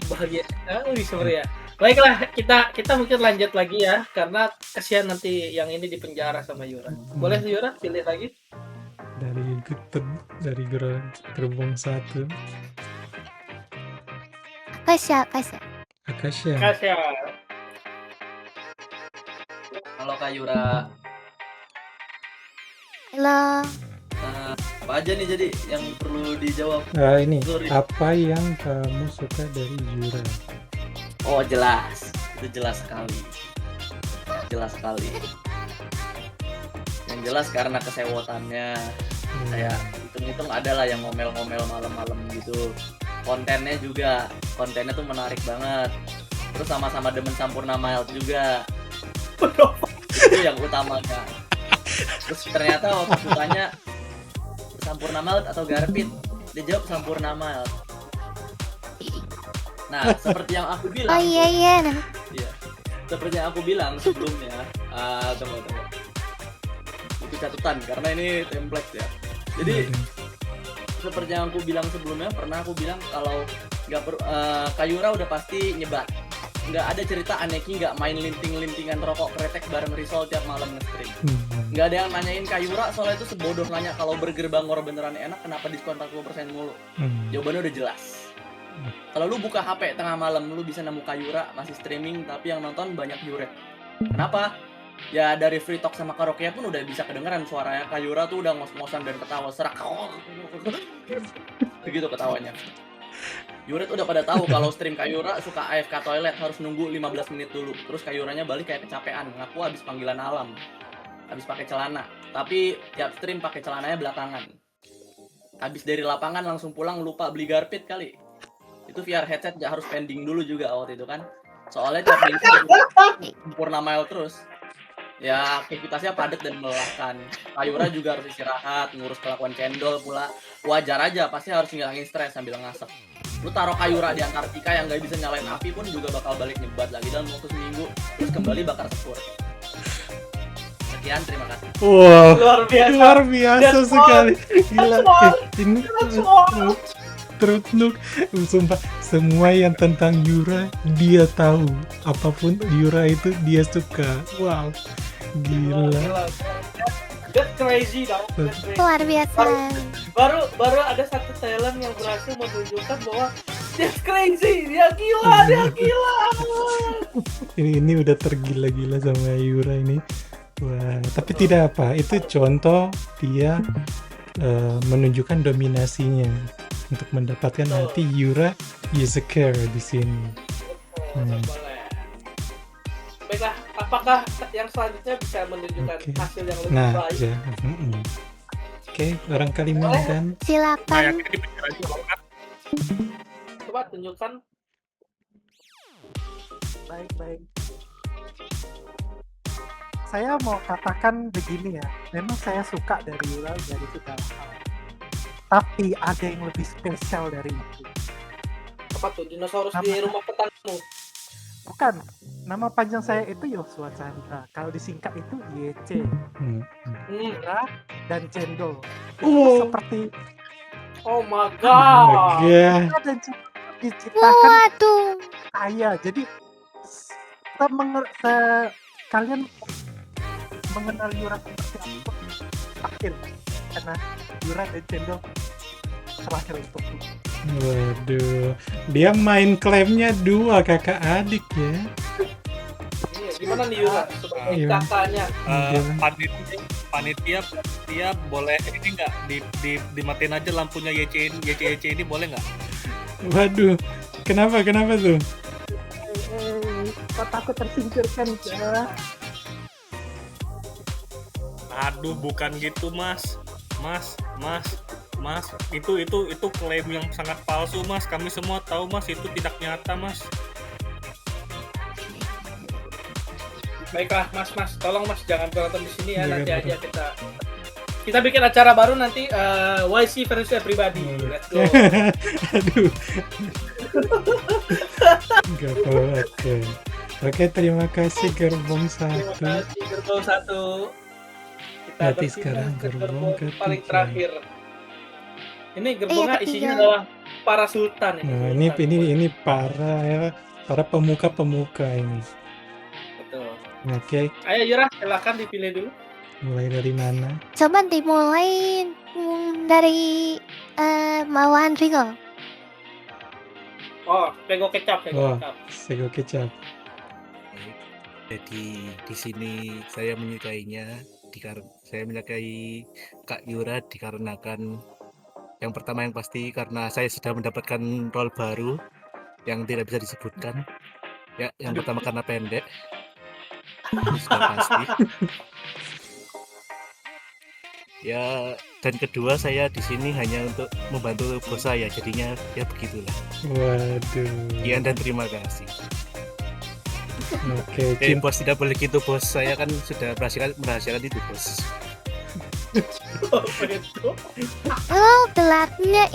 S2: Bahagia sekali sebenarnya. Baiklah, kita mungkin lanjut lagi ya, karena kasihan nanti yang ini di penjara sama Yura. Boleh Yura pilih lagi?
S1: Dari gerbong 1.
S4: Kasya.
S1: Akasha.
S2: Kasya.
S7: Halo Kak Yura.
S4: Halo.
S7: Apa aja nih jadi yang perlu dijawab?
S1: Ini
S7: Sorry.
S1: apa yang kamu suka dari Yura?
S7: Oh jelas, itu jelas sekali. Yang jelas karena kesewotannya. Kayak hitung-hitung ada lah yang ngomel-ngomel malam-malam gitu. Kontennya tuh menarik banget. Terus sama-sama demen Sampurna Mild juga. Itu yang utamanya. Terus ternyata waktu tanya Sampurna Mild atau Garpit, dia jawab Sampurna Mild. Nah, seperti yang aku bilang.
S4: Oh iya.
S7: Iya. Seperti yang aku bilang sebelumnya. Tunggu. Itu catatan karena ini template ya. Jadi seperti yang aku bilang sebelumnya, pernah aku bilang kalau Kak Yura udah pasti nyebat. Nggak ada cerita Aneki nggak main linting-lintingan rokok kretek bareng Risol tiap malam nge-stream. Nggak ada yang nanyain Kak Yura, soalnya itu sebodoh nanya kalau burger Bangor beneran enak, kenapa diskon 40% mulu. Jawabannya udah jelas. Kalau lu buka HP tengah malam, lu bisa nemu Kak Yura masih streaming, tapi yang nonton banyak Yuret. Kenapa? Ya dari free talk sama karaoke pun udah bisa kedengeran suaranya Kak Yura tuh udah ngos-ngosan dan ketawa serak. Begitu ketawanya. Yuret udah pada tahu kalau stream Kak Yura suka AFK toilet, harus nunggu 15 menit dulu. Terus Kak Yuranya balik kayak kecapean, ngaku habis panggilan alam. Habis pakai celana. Tapi tiap stream pakai celananya belakangan. Habis dari lapangan langsung pulang lupa beli Garpit kali. Itu VR headset harus pending dulu juga waktu itu kan. Soalnya tiap minggu Sampurna Mild terus. Ya aktivitasnya padat dan melelahkan. Kak Yura juga harus istirahat, ngurus kelakuan cendol pula. Wajar aja, pasti harus ngilangin stres sambil ngasep. Lu taruh Kak Yura di Antartika yang gak bisa nyalain api pun juga bakal balik nyebat lagi dalam waktu seminggu. Terus kembali bakar sepur. Sekian, terima kasih.
S1: Wow,
S2: Luar biasa.
S1: biasa sekali. Gila. Ini Trutnuk, sumpah semua yang tentang Yura dia tahu. Apapun Yura itu dia suka. Wow, gila.
S2: That's crazy dong. That's crazy.
S4: Luar biasa.
S2: Baru ada satu talent yang berhasil menunjukkan bahwa that's crazy, dia gila.
S1: Ini udah tergila-gila sama Yura ini. Wah, tapi tidak apa. Itu contoh dia menunjukkan dominasinya untuk mendapatkan hati Yura Yuzakir di sini.
S2: Baiklah, apakah yang selanjutnya bisa menunjukkan hasil yang lebih
S1: Nah,
S2: baik?
S1: ya. Oke, barangkali dan
S4: Silakan.
S2: Coba tunjukkan.
S6: Baik. Saya mau katakan begini ya, memang saya suka dari Yura dari segala hal. Tapi ada yang lebih spesial dari itu.
S2: Apa tuh dinosaurus di rumah petangmu?
S6: Bukan, nama panjang saya itu Yosua Chandra. Kalau disingkat itu YC. Yura dan Cendol. Itu seperti
S2: Oh my god.
S6: Yura dan Cendol diciptakan
S4: Waduh.
S6: kaya. Jadi kalian mengenal Yura seperti apa? Akhir karena Yura dan Cendol terakhir itu.
S1: Waduh, dia main klaimnya 2 kakak adik ya.
S2: Iya, gimana nih Yura sebagai
S1: Iya.
S2: kakaknya?
S3: Panitia boleh ini nggak dimatiin aja lampunya YC ini boleh nggak?
S1: Waduh, kenapa tuh?
S6: Kok takut tersingkirkan ya?
S3: Aduh, bukan gitu Mas. Mas, itu klaim yang sangat palsu Mas. Kami semua tahu Mas, itu tidak nyata Mas.
S2: Baiklah Mas, tolong Mas jangan berantem di sini ya.
S1: Jangan
S2: Nanti aja kita bikin acara baru nanti YC versus everybody. Let's go.
S1: Aduh. Gak apa-apa. Oke, terima kasih gerbong 1.
S2: Gerbong 1. Kita
S1: Berarti
S2: berpindah
S1: sekarang
S2: ke
S1: gerbong ketiga.
S2: paling terakhir. Ini gerbongnya
S4: Iya,
S2: isinya
S4: ketiga.
S2: adalah para sultan ini.
S1: Nah,
S2: sultan.
S1: ini para pemuka ini.
S2: Betul.
S1: Oke,
S2: Ayo Yura, silakan dipilih dulu.
S1: mulai dari mana?
S4: Coba dimulai dari bawahan Rigo.
S2: Oh, pego kecap.
S1: Oh, sego kecap.
S10: Jadi di sini saya menyukainya saya menyukai Kak Yura dikarenakan yang pertama yang pasti karena saya sudah mendapatkan role baru yang tidak bisa disebutkan. Ya, yang pertama karena pendek. Itu sudah pasti. Ya, dan kedua saya di sini hanya untuk membantu bos saya, jadinya ya begitulah.
S1: Waduh.
S10: Sekian dan terima kasih.
S1: Oke,
S10: Bos tidak boleh gitu bos, saya kan sudah merahasiakan itu bos.
S4: Oh, telatnya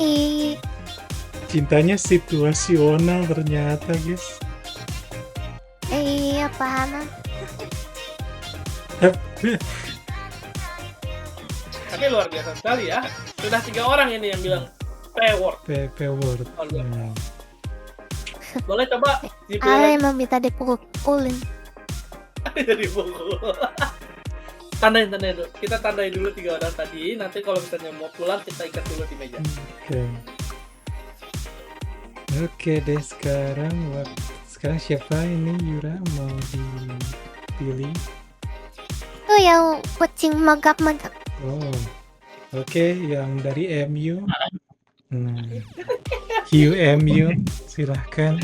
S1: cintanya situasional ternyata, guys.
S4: Iya, paham.
S2: Tapi luar biasa sekali ya. Sudah 3 orang ini yang bilang P-word.
S1: P-word.
S2: Oh, boleh coba dipilih
S4: Ale
S2: lagi.
S4: emang minta dipukulin.
S2: Jadi buku. Tandain dulu. Kita tandai dulu 3 orang tadi. Nanti kalau misalnya mau pulang kita ikat dulu di meja.
S1: Oke deh, sekarang siapa ini Yura mau dipilih?
S4: Oh, yang kucing magap.
S1: Oh, oke, yang dari MU. Nah, MU, silahkan.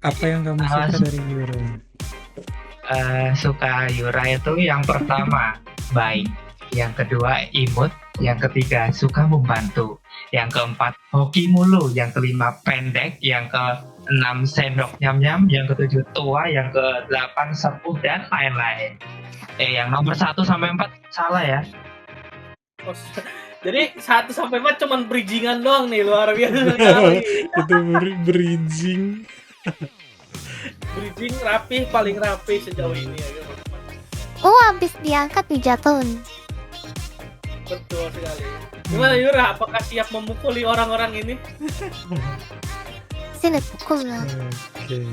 S1: Apa yang kamu suka dari Yura?
S11: Suka Yura itu yang pertama baik, yang kedua imut, yang ketiga suka membantu, yang keempat hoki mulu, yang kelima pendek, yang keenam sendok nyam-nyam, yang ketujuh tua, yang kedelapan sepuh dan lain-lain. Yang nomor 1 sampai 4 salah ya.
S2: Oh, jadi 1 sampai 4 cuman bridgingan doang nih, luar biasa sekali.
S1: Itu bridging.
S2: Bridging rapi, paling rapi sejauh ini ya.
S4: Oh, habis diangkat dijatuhin.
S2: Betul sekali. Gimana Yura? Apakah siap memukuli orang-orang ini?
S4: Sini pukul lah.
S1: Oke.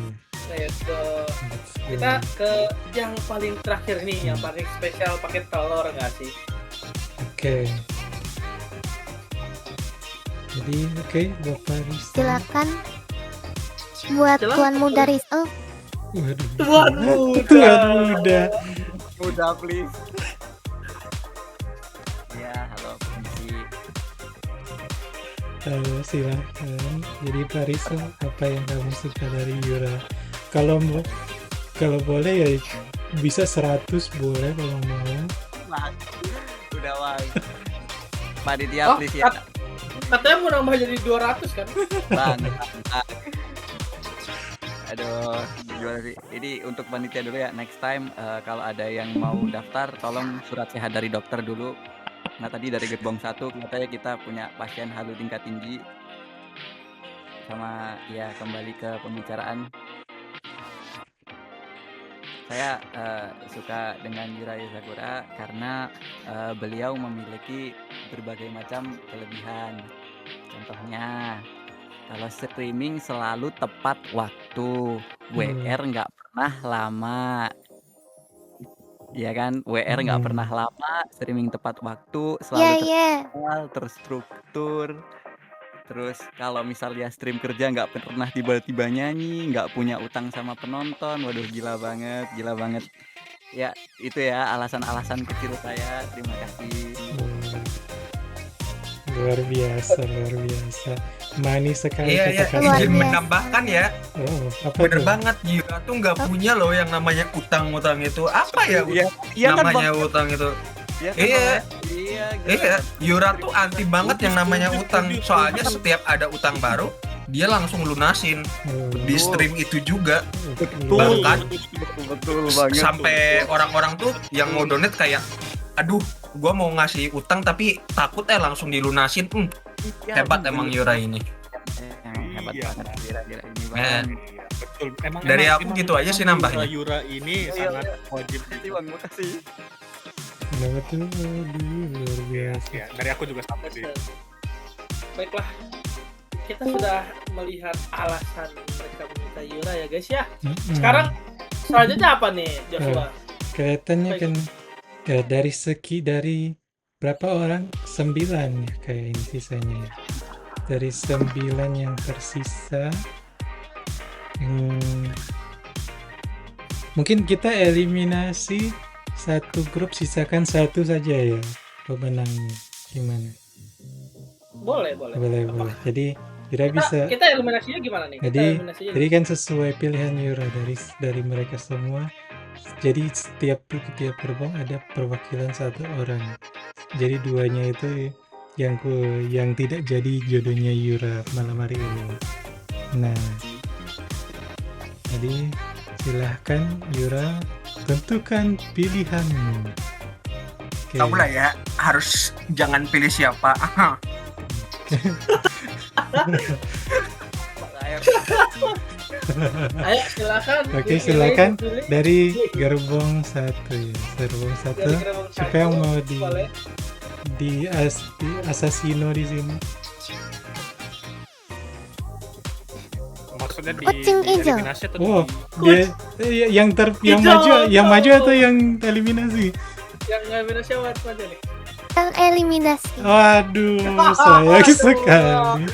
S2: Let's go. Kita ke yang paling terakhir nih, yang paling spesial pakai telur nggak sih?
S1: Oke. Jadi Bapak Rizal.
S4: Silakan buat tuan muda Rizal.
S2: Tuan muda.
S5: Muda please. Ya, halo permisi.
S1: Halo, silakan. Jadi Pak Rizal, apa yang kamu suka dari Yura? Kalau boleh ya bisa 100 boleh kalau mau.
S5: Udah wang. Panitia please ya.
S2: Katanya mau nambah jadi 200 kan?
S5: Bang. Aduh, gimana sih? Ini untuk panitia dulu ya. Next time kalau ada yang mau daftar, tolong surat sehat dari dokter dulu. Nah tadi dari gerbong 1 katanya kita punya pasien halu tingkat tinggi. Sama ya kembali ke pembicaraan. Saya suka dengan Yura Yuzakura karena beliau memiliki berbagai macam kelebihan. Contohnya, kalau streaming selalu tepat waktu, WR nggak pernah lama. Ya kan, WR nggak pernah lama, streaming tepat waktu, selalu terstruktur. Terus kalau misalnya stream kerja nggak pernah tiba-tiba nyanyi, nggak punya utang sama penonton. Waduh, gila banget, gila banget. Ya, itu ya alasan-alasan kecil saya. Terima kasih.
S1: Luar biasa, luar biasa. Manis sekali
S8: Iya,
S1: kata-kata.
S8: izin menambahkan ya.
S1: Apa
S8: Bener
S1: tuh?
S8: banget, Yura tuh nggak punya loh yang namanya utang-utang itu. Apa ya
S5: Iya kan,
S8: namanya
S5: Bang?
S8: utang itu?
S5: Iya kan,
S8: Iya,
S5: Bang? Iya,
S8: iya. Yura tuh anti banget yang namanya utang. Soalnya setiap ada utang baru, dia langsung lunasin di stream itu juga. Bahkan
S5: betul banget.
S8: sampai orang-orang tuh yang mau donate kayak, aduh, gua mau ngasih utang tapi takut langsung dilunasin. Hebat emang Yura ini.
S5: Hebat banget kira-kira ini,
S8: Eh,
S5: Bang.
S3: Betul.
S8: Dari aku gitu aja sih nambahnya.
S3: Yura ini sangat wajib.
S5: Makasih, Bang, makasih.
S1: Betul, luar biasa.
S3: Ya, dari aku juga sama sih.
S2: Baiklah, kita sudah melihat alasan mereka meminta Yura ya guys ya. Sekarang selanjutnya apa nih Joshua?
S1: Kelihatannya kan dari berapa orang? 9 ya kayak ini sisanya ya. Dari 9 yang tersisa, mungkin kita eliminasi satu grup, sisakan satu saja ya pemenangnya. Gimana?
S2: Boleh.
S1: Boleh. Jadi Yura bisa.
S2: Kita eliminasinya gimana nih?
S1: Jadi kan sesuai pilihan Yura dari mereka semua. Jadi setiap gerbong ada perwakilan satu orang. Jadi duanya itu yang tidak jadi jodohnya Yura malam hari ini. Nah, jadi silahkan Yura tentukan pilihanmu. Oke.
S8: Tahu lah ya, harus jangan pilih siapa.
S2: Ayo silakan.
S1: Oke, silakan dari gerbong 1 ya. Gerbong 1. Siapa yang mau di Assassino di sini?
S3: Maksudnya di
S4: Kucing hijau.
S3: eliminasi atau
S1: Oh, dia yang maju atau yang eliminasi?
S2: Yang eliminasi apa nih?
S4: Yang eliminasi.
S1: Waduh, sayang sekali.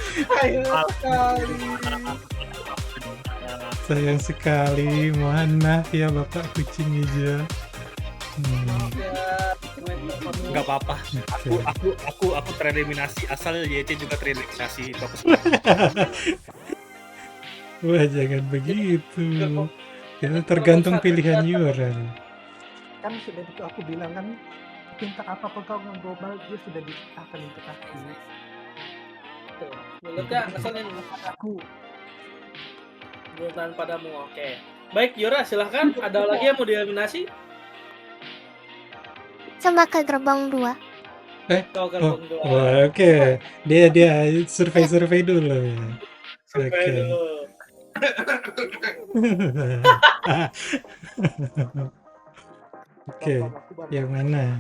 S1: Sayang sekali. Mohon maaf ya Bapak kucing hijau.
S3: Nggak apa-apa. Aku tereliminasi, asal YT juga tereliminasi. Itu aku
S1: Wah, jangan begitu. Itu tergantung pilihan Yura.
S6: Kan sudah itu aku bilang kan, minta apa kau global dia sudah akan untuk aku.
S2: Menurutnya asalnya
S6: aku
S2: bukan padamu. Oke. Baik Yura, silahkan. Ada lagi yang mau dieliminasi?
S4: Sama ke gerbong 2.
S2: Kau gerbong 2.
S1: Wah, oke. Dia survei dulu ya. Oke. Oke, yang mana?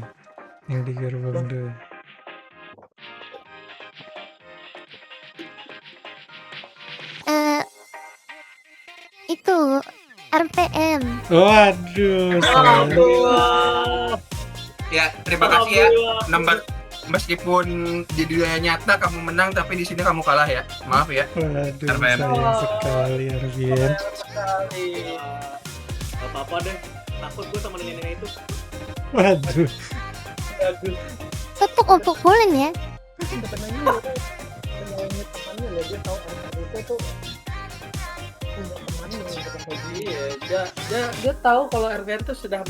S1: Yang di gerbong 2.
S4: Itu RPM.
S1: Waduh, sayang.
S8: Ya, terima kasih ya. Meskipun di dunia nyata kamu menang, tapi di sini kamu kalah ya. Maaf ya.
S1: Waduh,
S8: RPM.
S1: sayang sekali Arvian.
S7: Gak apa-apa deh. Takut gue sama nenek itu.
S1: Waduh.
S4: Tetap untuk pulin ya.
S6: sebenarnya temannya ya, dia tahu itu tuh punya temannya
S2: Iya, dia tahu kalau RVN itu sudah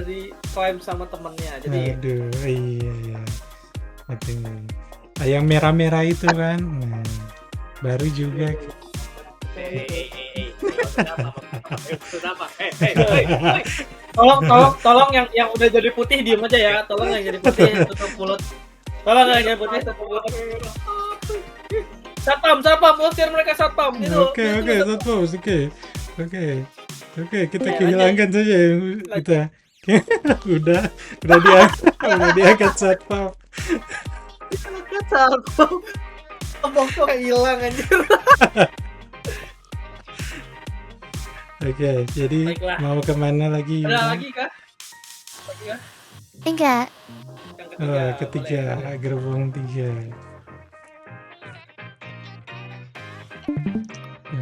S2: diklaim sama temennya. Jadi
S1: Aduh, iya. Aduh. Yang merah-merah itu kan. Nah, baru juga.
S2: Tolong yang udah jadi putih diem aja ya. Tolong yang jadi putih tutup mulut. Tolong yang jadi putih tutup mulut. Satpam, usir mereka satpam. Gitu.
S1: Oke, satpam, oke, kita kehilangan saja yang kita. udah diangkat satpam.
S2: Satpam hilang anjir.
S1: Oke, jadi
S2: Baiklah.
S1: mau kemana lagi?
S2: Ada lagi kah?
S4: Enggak.
S2: Yang
S1: Ketiga, gerbong 3.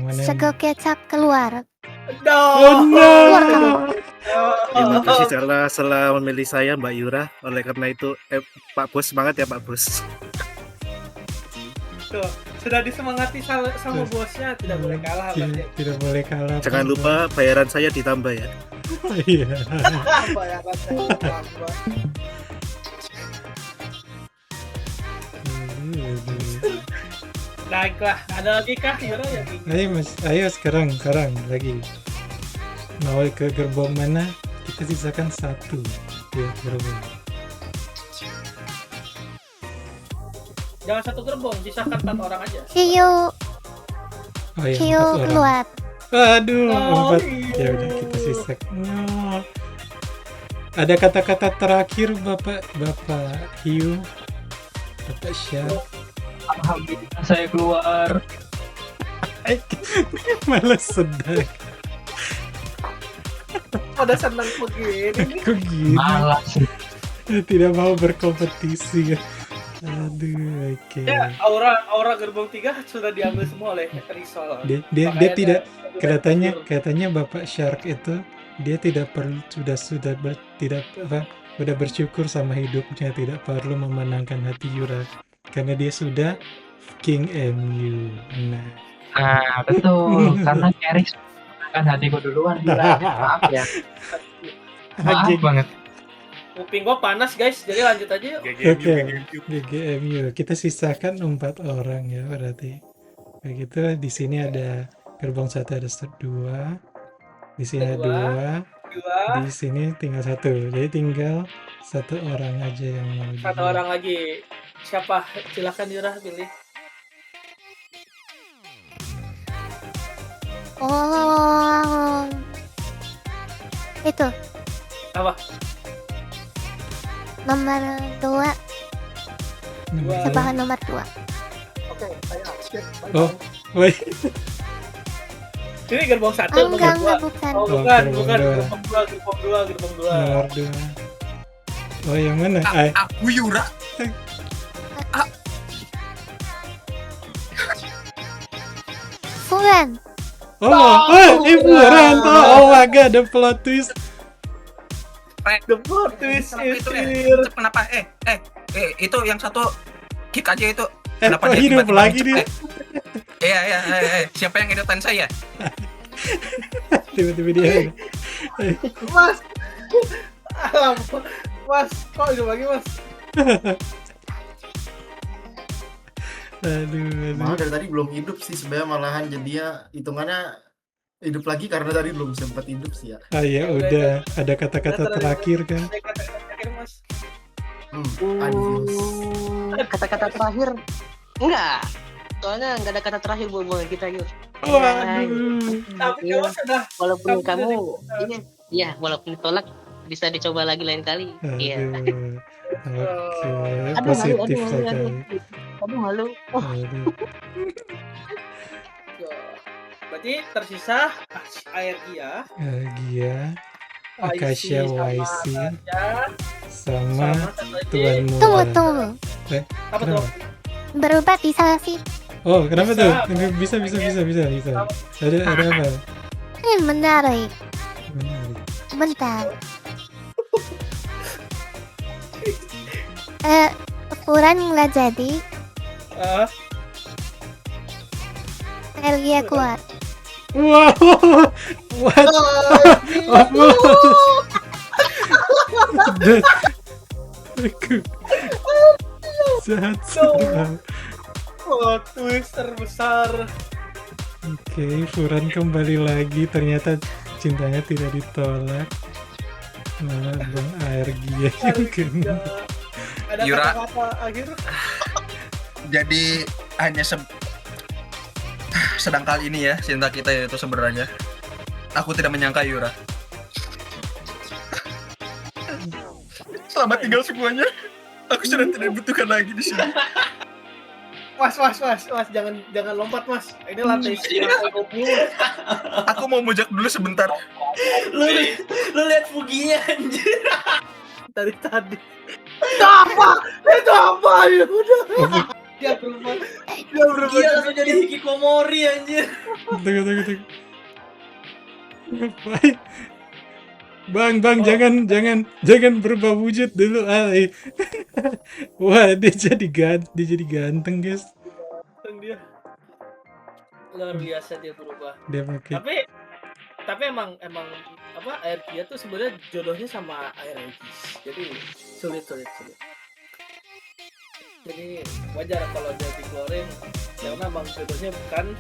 S1: mana yang
S4: Sego kecap keluar.
S1: Oh
S4: Keluar kamu.
S12: Terima kasih setelah memilih saya Mbak Yura. Oleh karena itu Pak Bos, semangat ya Pak Bos.
S2: Tuh, sudah disemangati sama bosnya, tidak boleh kalah berarti.
S1: tidak boleh kalah.
S12: Jangan lupa bayaran saya ditambah ya.
S1: Iya.
S2: Bayaran saya ditambah. Baiklah, ada lagi kah Yura ya?
S1: Ayo Mas, ayo sekarang lagi. Mau ke gerbong mana? Kita sisakan satu ya gerbong.
S2: Jangan satu gerbong, sisakan 4 orang aja.
S4: Hiu.
S1: Oh ya,
S4: Hiu
S1: 4 orang.
S4: keluar.
S1: Aduh,
S2: Oh,
S1: 4. Ya udah kita sisakan. No. Ada kata-kata terakhir Bapak Hiu, Bapak Syah.
S11: Alhamdulillah saya keluar.
S1: Malah sedang.
S2: Pada senang begini.
S1: Kok gini?
S11: Malas.
S1: Tidak mau berkompetisi. Aduh, oke.
S2: Ya, aura gerbong 3 sudah diambil semua oleh Risol.
S1: Dia
S2: Makanya
S1: tidak
S2: saya
S1: katanya Bapak Shark itu dia tidak perlu sudah bersyukur sama hidupnya, tidak perlu memenangkan hati Yura karena dia sudah King MU. Nah,
S11: Betul. Karena Erik kan hatiku duluan. Yura. Maaf ya. Maaf banget.
S2: kuping gua panas guys, jadi lanjut aja yuk.
S1: Oke, GGMU. Kita sisakan 4 orang ya berarti. Begitu di sini ada gerbong 1 ada 2. Di sini ada 2. Di sini tinggal 1. Jadi tinggal 1 orang aja yang mau.
S2: 1 orang lagi. Siapa? Silakan Yura pilih.
S4: Oh. Itu.
S2: Apa?
S4: Nomor 2. Sebahan nomor 2.
S2: Oke, saya skip.
S1: Oh, woi.
S2: Ini gerbong 1,
S4: Enggak,
S2: bukan.
S4: bukan.
S2: Oh, bukan. Gerbong 2.
S1: Nomor 2. Oh, yang mana?
S8: Aku Yura.
S4: Furan.
S1: Furan. Oh my god, the plot twist.
S2: The plot twist is
S8: here. Kenapa? Itu yang satu kick aja itu. Kenapa dia
S1: hidup
S8: tiba-tiba
S1: lagi dia?
S8: Iya. Siapa yang editan saya?
S1: Tiba-tiba dia.
S2: Mas. Alam. Mas, kok hidup lagi, Mas?
S1: Aduh.
S13: Malah dari tadi belum hidup sih sebenarnya, malahan jadinya hitungannya hidup lagi karena tadi belum sempat hidup sih ya.
S1: Ah ya udah, ada kata-kata terakhir kan?
S2: Mas.
S13: Adios.
S9: Kata-kata terakhir enggak. Soalnya enggak ada kata terakhir buat kita yuk.
S2: Tapi kalau sudah
S9: walaupun kamu ini ya walaupun ditolak bisa dicoba lagi lain kali. Iya.
S1: Oke, positif sekali.
S9: Aduh malu.
S2: Berarti tersisa Airgia,
S1: Akasha YC, sama Tuan
S4: Tunggu,
S1: Mulan.
S4: tunggu.
S2: Apa tuh?
S4: Berubah bisa sih.
S1: Oh, kenapa tuh? Bisa. Ada apa?
S4: Ini menarik. Bentar. Furan nggak jadi. Airgia keluar.
S1: Wow, what? Jahat sekali.
S2: Oh, twist terbesar.
S1: Oke, Furan kembali lagi. Ternyata cintanya tidak ditolak. Nah, Bang Airgia yang kena.
S2: Ada
S8: Yura.
S2: kata-kata akhir?
S8: Jadi hanya sedangkal ini ya cinta kita itu sebenarnya. Aku tidak menyangka Yura. Selamat tinggal semuanya. Aku sudah tidak dibutuhkan lagi di sini.
S2: Mas, jangan lompat Mas. Ini lantai 20.
S8: Aku mau mojak dulu sebentar.
S7: Lu lihat Fuginya anjir.
S2: Dari tadi. Itu apa? Itu apa? Ya udah.
S7: Dia berubah dia langsung jadi hikikomori anjir.
S1: Tunggu. Ngapain? Bang, jangan berubah wujud dulu, ay. Wah, dia jadi ganteng, guys.
S2: Dia luar biasa dia berubah.
S1: Dia pakai.
S2: Tapi emang apa air dia tuh sebenarnya jodohnya sama air Aegis. Jadi sulit. Jadi wajar kalau dia dikeluarin karena emang jodohnya bukan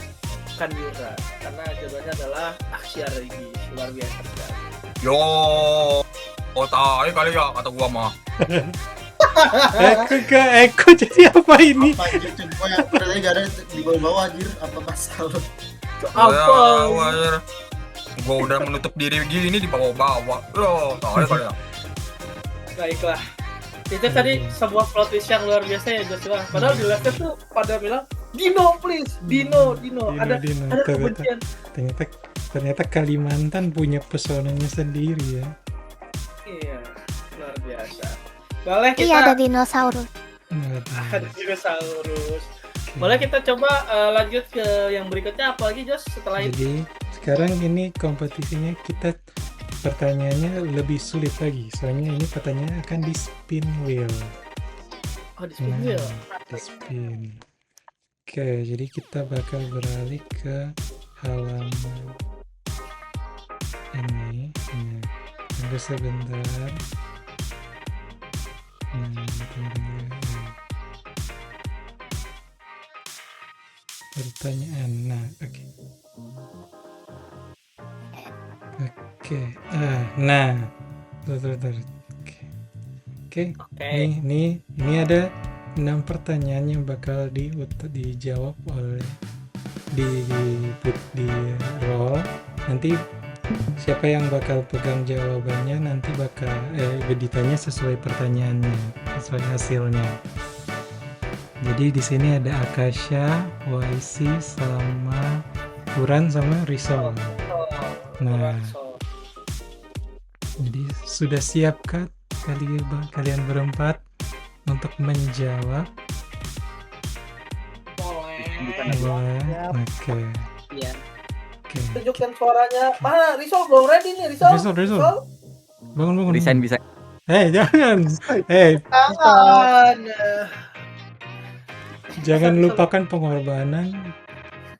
S2: Yura, karena jodohnya adalah Axiar Aegis. Luar biasa sekali.
S8: Yo, tai kali ya kata gua mah.
S1: Eko jadi apa ini?
S13: Apa anjir coba ya, tadi gak ada di bawah anjir, apa masalah?
S2: Apa?
S8: Gua udah menutup diri gini di bawah-bawah. Yo, tai kali ya.
S2: Baiklah. Itu tadi sebuah plot twist yang luar biasa ya Joshua. Padahal di live tuh pada bilang Dino please, Dino. Ada kebencian.
S1: Ternyata Kalimantan punya pesonanya sendiri ya.
S2: Iya, luar biasa. Boleh kita.
S4: Iya, ada dinosaurus.
S2: Ada dinosaurus. Boleh kita coba lanjut ke yang berikutnya, apa lagi Jos setelah itu?
S1: Jadi sekarang ini kompetisinya kita pertanyaannya lebih sulit lagi. Soalnya ini pertanyaan akan di spin wheel.
S2: Oh, di spin wheel.
S1: Di spin. Oke, jadi kita bakal beralih ke halaman ini. Tunggu sebentar. Pertanyaan. Nah, oke. Nah, bentar. Oke. Ini ada 6 pertanyaan yang bakal dijawab oleh di roll. Nanti siapa yang bakal pegang jawabannya nanti bakal ditanya sesuai pertanyaannya, sesuai hasilnya. Jadi di sini ada Akasha, YC, sama Uran sama Risol. Nah, jadi sudah siapkah kalian berempat untuk menjawab? Boleh. Oke.
S2: Iya. Tunjukkan suaranya. Mana Risol belum ready nih, Risol.
S1: Bangun.
S5: Resign bisa.
S1: Jangan. Jangan lupakan pengorbanan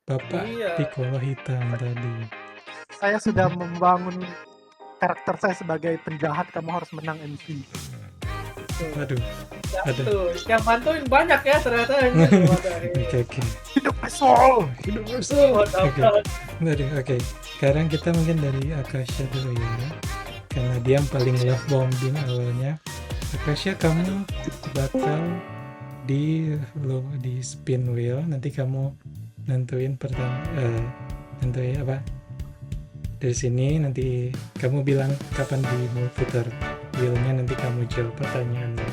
S1: Bapak Piccolo hitam tadi.
S6: Saya sudah membangun karakter saya sebagai penjahat, kamu harus menang MC.
S1: Aduh. Ada.
S2: Yang bantuin banyak ya ternyata.
S1: Oke.
S6: Hidup Risol.
S1: Oke. Sekarang kita mungkin dari Akasha dulu ya. Karena dia yang paling love bombing awalnya. Akasha, kamu bakal di spin wheel. Nanti kamu nentuin nentuin apa? Dari sini nanti kamu bilang kapan mau putar wheelnya, nanti kamu jawab pertanyaannya.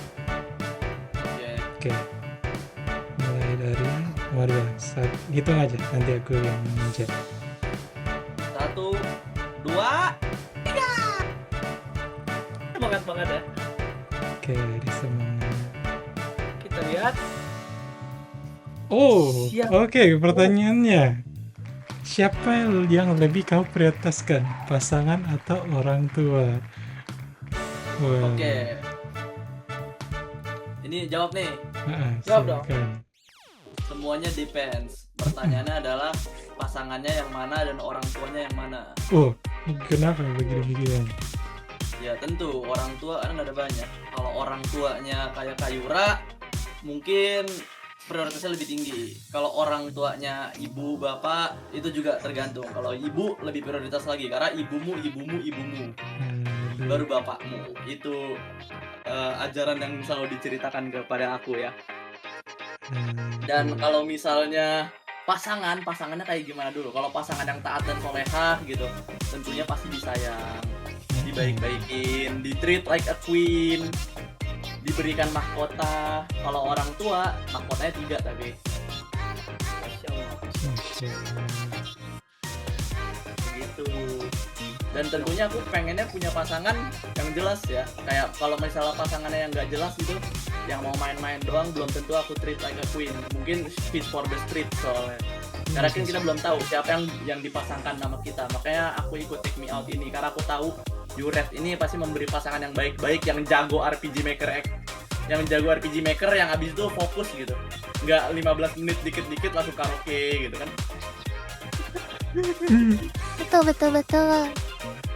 S1: Oke. Mulai dari Maria. Hitung aja, nanti aku yang mencet.
S7: 1, 2, 3.
S2: Semangat banget ya.
S1: Oke, di semangat.
S2: Kita lihat.
S1: Oke, pertanyaannya. Siapa yang lebih kau prioritaskan, pasangan atau orang tua?
S7: Oke. Ini jawab nih.
S2: Jawab dong.
S7: Semuanya depends. Pertanyaannya adalah pasangannya yang mana dan orang tuanya yang mana.
S1: Kenapa begini-begini?
S7: Ya tentu orang tua kan ada banyak. Kalau orang tuanya kayak Kayura, mungkin prioritasnya lebih tinggi. Kalau orang tuanya ibu bapak itu juga tergantung. Kalau ibu lebih prioritas lagi karena ibumu baru bapakmu. Itu ajaran yang selalu diceritakan kepada aku ya. Dan kalau misalnya pasangannya kayak gimana dulu? Kalau pasangan yang taat dan solehah gitu, tentunya pasti disayang, dibaik-baikin, di-treat like a queen, diberikan mahkota. Kalau orang tua mahkotanya 3 tapi. Gitu. Dan tentunya aku pengennya punya pasangan yang jelas ya. Kayak kalau misalnya pasangannya yang nggak jelas gitu, yang mau main-main doang belum tentu aku treat like a queen. Mungkin fit for the street soalnya. Karena kan kita belum tahu siapa yang dipasangkan nama kita. Makanya aku ikut Take Me Out ini karena aku tahu Yuret ini pasti memberi pasangan yang baik-baik, yang jago RPG Maker yang abis itu fokus gitu. Nggak 15 menit dikit-dikit langsung karaoke gitu kan.
S4: Betul.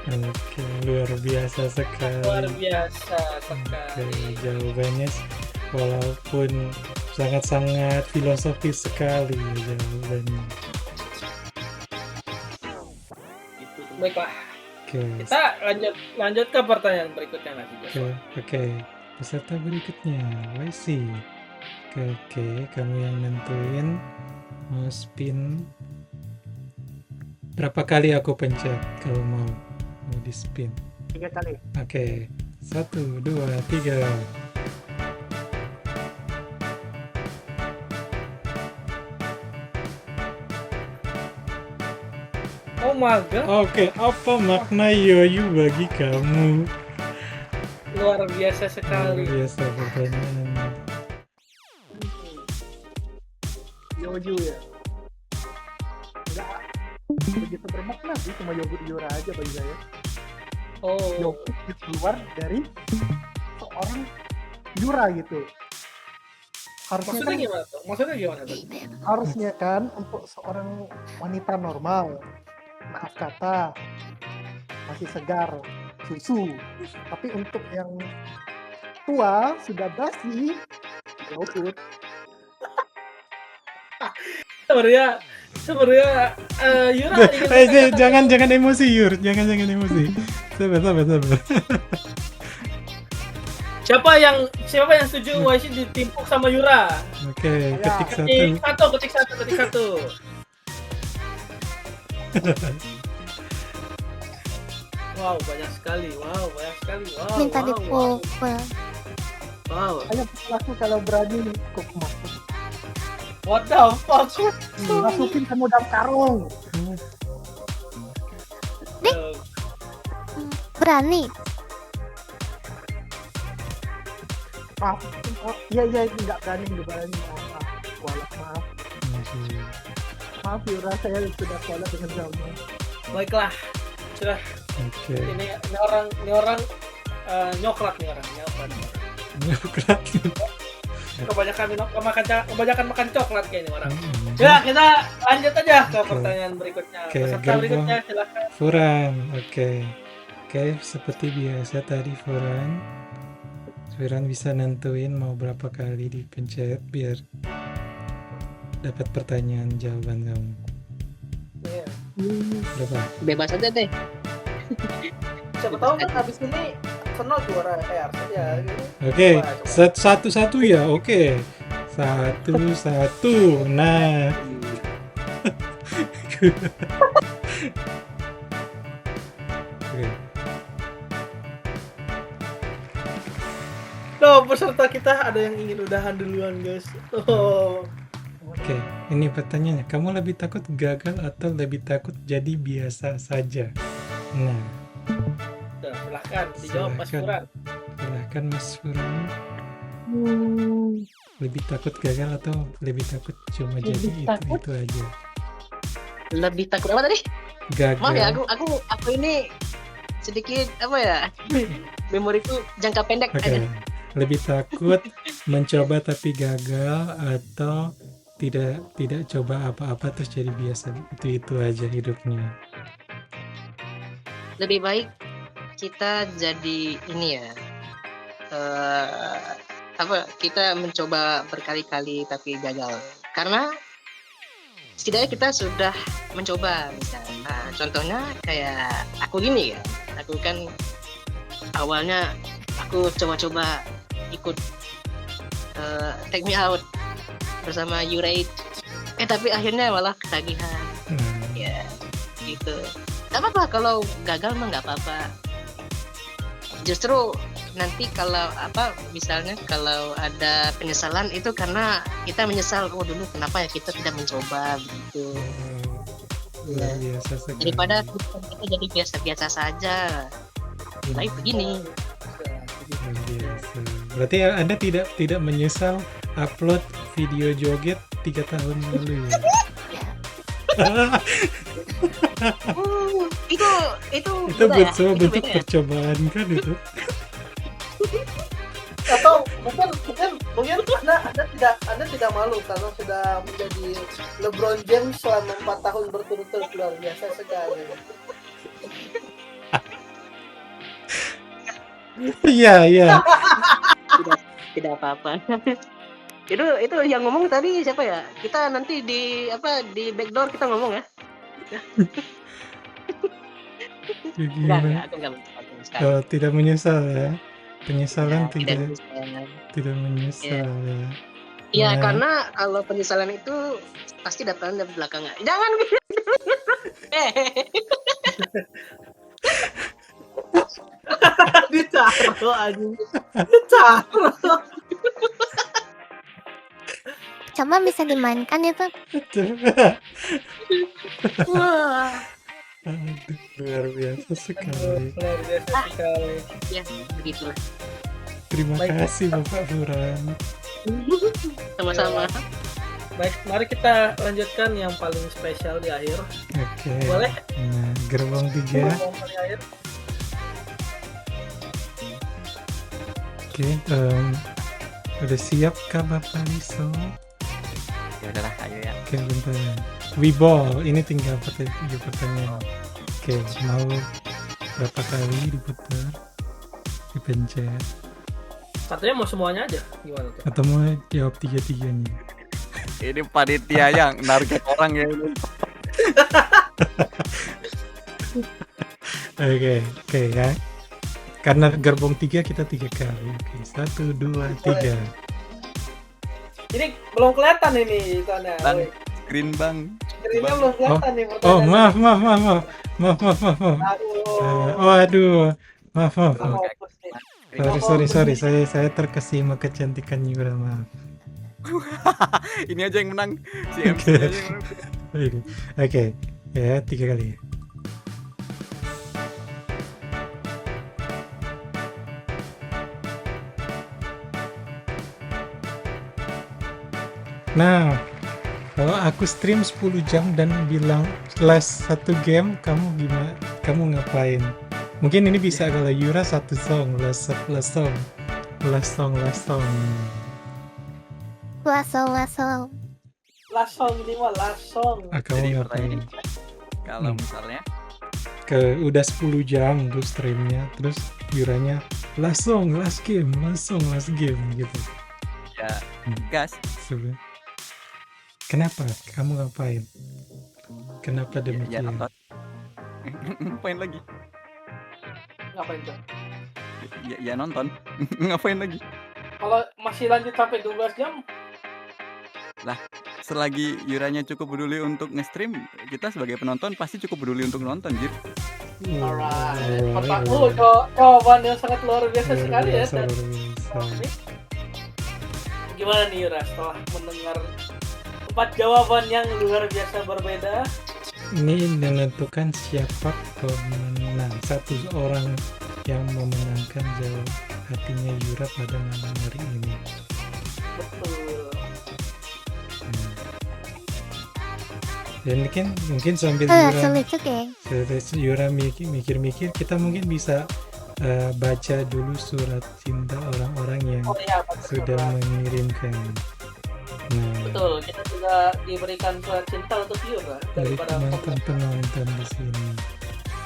S1: Oke, luar biasa sekali.
S2: Luar biasa sekali.
S1: Oke, jawabannya walaupun sangat-sangat filosofis sekali jawabannya.
S2: Baiklah.
S1: Oke.
S2: Kita lanjut ke pertanyaan berikutnya nanti.
S1: Oke. Peserta berikutnya, YC. Oke, kamu yang nentuin mau spin berapa kali aku pencet kalau mau di spin.
S6: 3 kali.
S1: Oke, 1, 2, 3.
S2: Oh my god.
S1: Oke, apa makna yoyu bagi kamu?
S2: Luar biasa sekali.
S1: Luar biasa pertanyaannya.
S6: Yoyu ya. Enggak begitu bermakna sih, cuma Yura aja bagi saya.
S2: Oh.
S6: Yoyu keluar dari seorang Yura gitu.
S2: Maksudnya gimana tuh?
S6: Harusnya kan untuk seorang wanita normal, maaf kata, masih segar, susu. Tapi untuk yang tua, sudah basi, yogurt.
S2: Sebenarnya Yura
S1: jangan emosi Yur, jangan emosi. Sabar.
S2: Siapa yang setuju YC ditimpuk sama Yura?
S1: Oke, ketik
S2: satu. Wow, banyak sekali. Wow.
S4: Minta dipukul.
S2: Wow.
S6: Hanya pelaku kalau berani kok masuk.
S2: What the fuck?
S6: Masukin kamu dalam karung.
S4: Berani.
S6: Maaf, iya nggak berani. Maaf. Maaf Yura, saya sudah kualat dengan kamu.
S2: Baiklah, sudah.
S1: Oke.
S2: Ini orang nyoklat nih orang.
S1: Nyoklat.
S2: Kebanyakan makan coklat kayaknya orang. Ya, kita lanjut aja ke pertanyaan berikutnya. Peserta berikutnya silakan.
S1: Furan. Oke, seperti biasa tadi Furan bisa nentuin mau berapa kali dipencet biar dapat pertanyaan jawaban kamu.
S2: Iya.
S1: Berapa?
S9: Bebas aja deh.
S2: Siapa tahu kan habis ini Arsenal juara harus ya gitu.
S1: Oke, satu ya. Oke. Satu. Nah. Oke.
S2: Loh, peserta kita ada yang ingin udahan duluan, guys.
S1: Oke, ini pertanyaannya. Kamu lebih takut gagal atau lebih takut jadi biasa saja? Nah.
S2: Silahkan dijawab Mas Furan.
S1: Silahkan Mas Furan. Lebih takut gagal atau lebih takut cuma jadi itu aja?
S9: Lebih takut apa tadi?
S1: Gagal.
S9: Maaf ya, aku ini sedikit apa ya? Memoriku jangka pendek aja.
S1: Lebih takut mencoba tapi gagal atau tidak coba apa-apa terus jadi biasa itu aja hidupnya?
S9: Lebih baik kita jadi ini ya, kita mencoba berkali-kali tapi gagal karena setidaknya kita sudah mencoba misalnya. Nah, contohnya kayak aku gini ya, aku kan awalnya aku coba-coba ikut Take Me Out bersama Yurate, tapi akhirnya malah ketagihan. Ya gitu. Gak apa-apa kalau gagal mah nggak apa-apa. Justru nanti kalau misalnya kalau ada penyesalan itu karena kita menyesal, dulu kenapa ya kita tidak mencoba begitu.
S1: Luar biasa sekali.
S9: Daripada kita jadi biasa-biasa saja. Baik begini.
S1: Luar biasa. Berarti Anda tidak menyesal upload video joget 3 tahun lalu ya?
S9: Itu
S1: Itu
S9: beda ya,
S1: semua
S9: itu
S1: bentuk
S9: beda ya.
S1: percobaan kan itu?
S6: Atau mungkin anda tidak malu karena sudah menjadi LeBron James selama 4 tahun berturut-turut, luar biasa sekali.
S1: Iya.
S9: Tidak apa-apa. itu yang ngomong tadi siapa ya? Kita nanti di backdoor kita ngomong ya. Enggak,
S1: Gimana?
S9: aku enggak sekali.
S1: Oh, tidak menyesal ya? Penyesalan
S9: Tidak
S1: tidak menyesal ya?
S9: Iya,
S1: Nah,
S9: karena kalau penyesalan itu pasti datang dari belakangan. Jangan gitu.
S6: Ditaruh anjing. Ditaruh.
S4: Coba bisa dimainkan itu.
S9: Wah.
S1: aduh, luar biasa sekali.
S2: Luar biasa sekali.
S9: Ya, begitulah.
S1: Terima
S2: Baik.
S1: kasih Bapak Buran.
S9: Sama-sama.
S2: Baik, mari kita lanjutkan yang paling spesial di akhir.
S1: Oke.
S2: Boleh?
S1: Nah, gerbong 3.
S2: Yang paling akhir.
S1: Oke, udah siap kah Bapak Liso?
S5: Ya udahlah, ayo ya.
S1: Oke, bentar. Wibol, ini tinggal pertanyaan. Oke, mau berapa kali diputar? Dipencet.
S2: Katanya mau semuanya aja. Gimana tuh?
S1: Atau mau jawab 3-3-nya?
S5: Ini panitia yang narget orang ya ini.
S1: Oke ya. Karena gerbong 3 kita 3 kali. Oke, 1, 2, 3.
S2: Ini belum kelihatan ini tanda.
S5: Bang, screen bang.
S2: Screennya belum kelihatan nih
S1: Oh,
S2: pertanyaan.
S1: maaf.
S2: Aduh.
S1: Maaf.
S2: Fokus nih.
S1: Sorry. Saya terkesima kecantikan Yura, maaf.
S5: Ini aja yang menang. Si MC
S1: Oke.
S5: aja yang menang.
S1: Oke. Ya, 3 kali. Nah, kalau aku stream 10 jam dan bilang last 1 game, kamu gimana? Kamu ngapain? Mungkin ini bisa kalau Yura 1 song, last song.
S4: Lasong.
S2: Lasong ini mah lasong.
S1: Kamu
S5: Jadi
S1: ngapain?
S5: pertanyaannya kalau misalnya
S1: Udah 10 jam tuh streamnya, terus Yuranya last song, last game gitu.
S5: ya gas.
S1: Sebenarnya. Kenapa? Kamu ngapain? Kenapa
S5: Ya
S1: demikian?
S5: nonton. Ngapain lagi?
S2: Ngapain tuh?
S5: Ya nonton. Ngapain lagi?
S2: Kalau masih lanjut sampai 12 jam,
S5: Lah, selagi Yuranya cukup peduli untuk nge-stream, kita sebagai penonton pasti cukup peduli untuk nonton, Jir.
S2: alright. Jawaban yang sangat luar biasa sekali ya.
S1: Luar
S2: Dan
S1: biasa.
S2: gimana nih Yura setelah mendengar 4 jawaban yang luar biasa berbeda?
S1: Ini menentukan siapa pemenang. Satu orang yang memenangkan jawab hatinya Yura pada malam hari ini.
S2: Betul.
S1: Dan mungkin sambil
S4: Sulit juga.
S1: Yura mikir-mikir, kita mungkin bisa baca dulu surat cinta orang-orang yang
S2: Oh iya, betul.
S1: sudah mengirimkan. Nah,
S2: Betul, kita juga diberikan surat cinta untuk Yura
S1: dari
S2: daripada
S1: penonton di sini.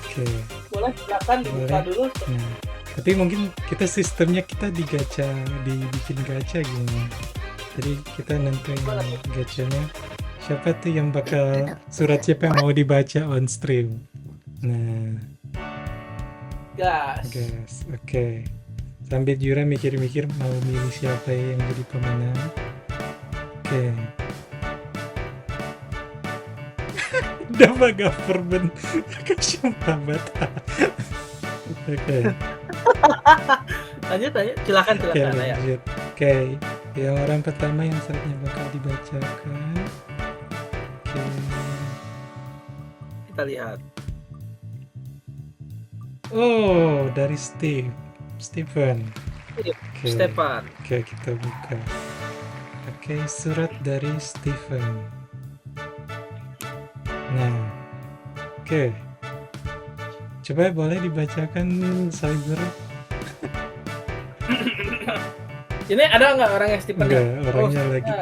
S1: Oke.
S2: boleh silakan dibuka
S1: Boleh.
S2: dulu.
S1: Nah, tapi mungkin kita sistemnya dibikin gacha gini. Jadi kita nentuin gachanya siapa tuh yang bakal surat siapa yang mau dibaca on stream. Nah,
S2: Gas.
S1: guys, oke. Sambil Yura mikir-mikir mau milih siapa yang jadi pemenang. Oke. Dapat government kasih babat. Oke.
S2: Lanjut. Silakan
S1: Oke,
S2: ya.
S1: lanjut. Oke, yang orang pertama yang suratnya bakal dibacakan. Oke.
S2: Kita lihat.
S1: Oh, dari Steven. Oke.
S2: Stefan.
S1: Oke, kita buka. Oke, surat dari Stephen. Nah, oke. Coba boleh dibacakan Cyber?
S2: Ini ada nggak orang yang Stephen?
S1: Enggak, orangnya lagi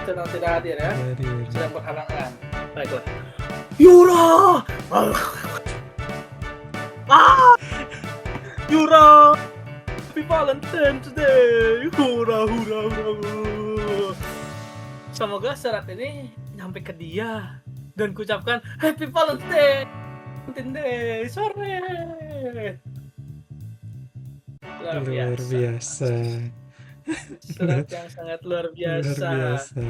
S2: sedang tidak hadir ya.
S1: hadir.
S2: Sedang berhalangan. Baiklah. Yura! Yura! Happy Valentine today! Hura hura hura hura. Semoga surat ini nyampe ke dia dan kucapkan Happy Valentine Day sore. Luar
S1: biasa.
S2: Surat yang sangat luar biasa.
S1: Luar biasa.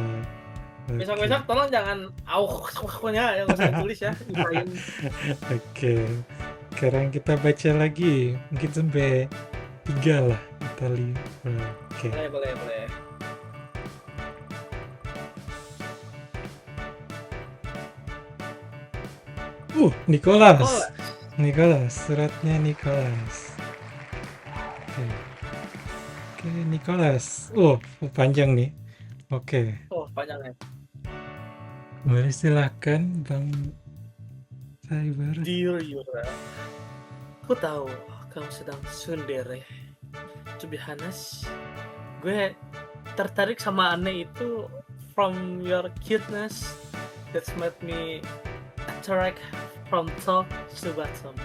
S2: Besok-besok tolong jangan auh-nya yang saya tulis ya. Lupain.
S1: Oke. Sekarang kita baca lagi. Mungkin sampai 3 lah kita lihat. Oke.
S2: Boleh.
S1: Nicholas, suratnya Nicholas. Oke, Nicholas. Panjang nih. Oke.
S2: Panjang ya.
S1: Boleh silakan Bang Cyber.
S2: Dear Yura, aku tahu kamu sedang tsundere. To be honest, gue tertarik sama Anne itu from your cuteness that's made me attract from top to bottom.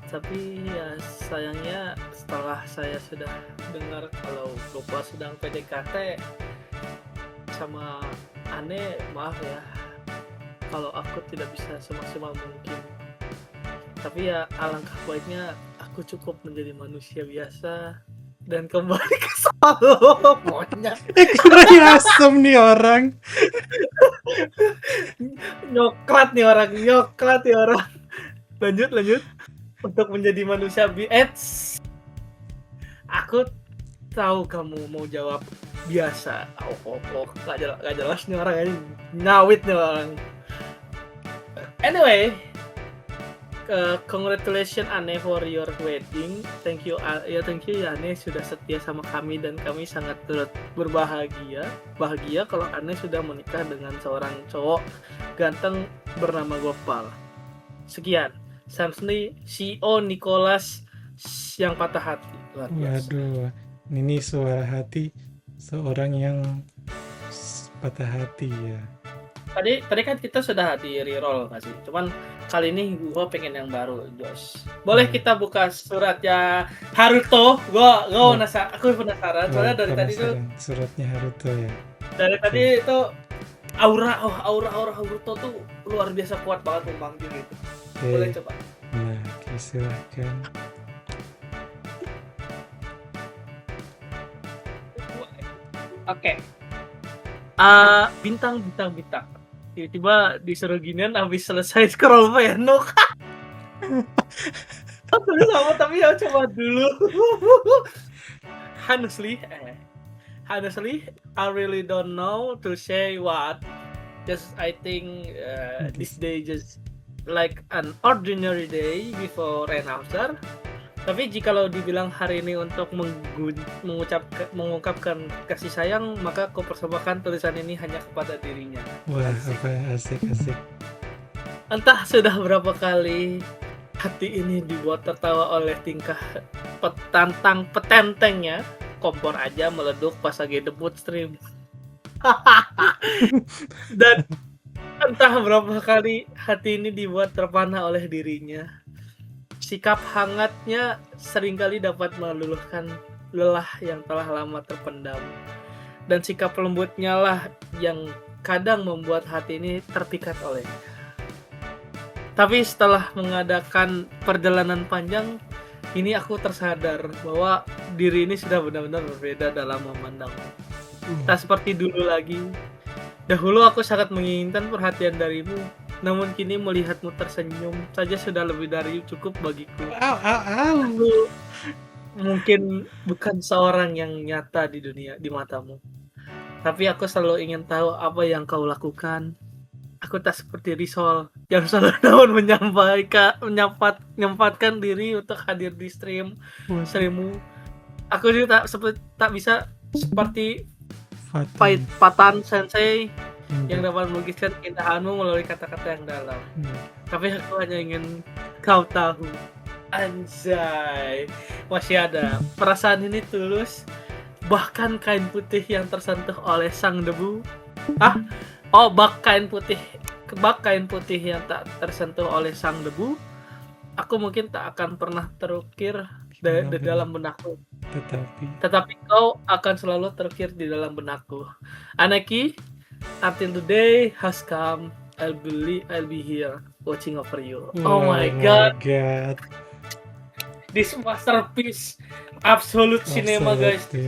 S2: Tapi ya sayangnya setelah saya sudah dengar kalau Bapak sedang PDKT sama Anne, maaf ya kalau aku tidak bisa semaksimal mungkin. Tapi ya alangkah baiknya aku cukup menjadi manusia biasa dan kembali ke Solo. Monyet.
S1: Kurang asem nih orang.
S2: Nyoklat nih orang. Lanjut. Untuk menjadi manusia biasa. Aku tahu kamu mau jawab biasa. Gak jelas nih orang ini. Nyawit nih orang. Anyway, congratulations Anne for your wedding. Thank you ya Anne sudah setia sama kami dan kami sangat turut bahagia kalau Anne sudah menikah dengan seorang cowok ganteng bernama Gopal. Sekian, Samsni CEO Nicholas yang patah hati. Luar biasa.
S1: Waduh, ini suara hati seorang yang patah hati ya.
S2: Tadi kan kita sudah di reroll nggak sih? Cuman kali ini gue pengen yang baru, Josh. Boleh kita buka suratnya Haruto? Aku penasaran. Soalnya dari tadi tuh
S1: suratnya Haruto ya.
S2: Dari tadi itu aura Haruto tuh luar biasa kuat banget memanggil gitu. Boleh coba.
S1: Nah, silakan.
S2: Oke. Bintang. Tiba-tiba disuruh ginian habis selesai scroll penuh. Tapi ya coba dulu. Honestly, I really don't know to say what. Just I think this day just like an ordinary day before and after. Tapi jikalau dibilang hari ini untuk mengungkapkan kasih sayang, maka aku persembahkan tulisan ini hanya kepada dirinya.
S1: Wah, apa asik.
S2: Entah sudah berapa kali hati ini dibuat tertawa oleh tingkah petentengnya. Kompor aja meleduk pas lagi debut stream. Dan entah berapa kali hati ini dibuat terpana oleh dirinya. Sikap hangatnya seringkali dapat meluluhkan lelah yang telah lama terpendam. Dan sikap lembutnya lah yang kadang membuat hati ini terpikat olehnya. Tapi setelah mengadakan perjalanan panjang, ini aku tersadar bahwa diri ini sudah benar-benar berbeda dalam memandang. Tak seperti dulu lagi. Dahulu aku sangat menginginkan perhatian darimu. Namun kini melihatmu tersenyum saja sudah lebih dari cukup bagiku. Aku mungkin bukan seorang yang nyata di dunia di matamu. Tapi aku selalu ingin tahu apa yang kau lakukan. Aku tak seperti Risol yang selalu dapat menyempatkan diri untuk hadir di streammu. Aku juga tak bisa seperti
S1: Fatan.
S2: Patan Sensei
S1: Hmm.
S2: yang dapat melukiskan keindahanmu melalui kata-kata yang dalam.
S1: Hmm.
S2: Tapi aku hanya ingin kau tahu. Anjay, masih ada. Perasaan ini tulus. Bahkan kain putih yang tersentuh oleh sang debu. Bak kain putih yang tak tersentuh oleh sang debu. Aku mungkin tak akan pernah terukir di dalam benakku. Tetapi kau akan selalu terukir di dalam benakku. Anaki, until the day has come, I'll be here watching over you. Oh my god. This masterpiece, absolute cinema guys.
S1: Absolute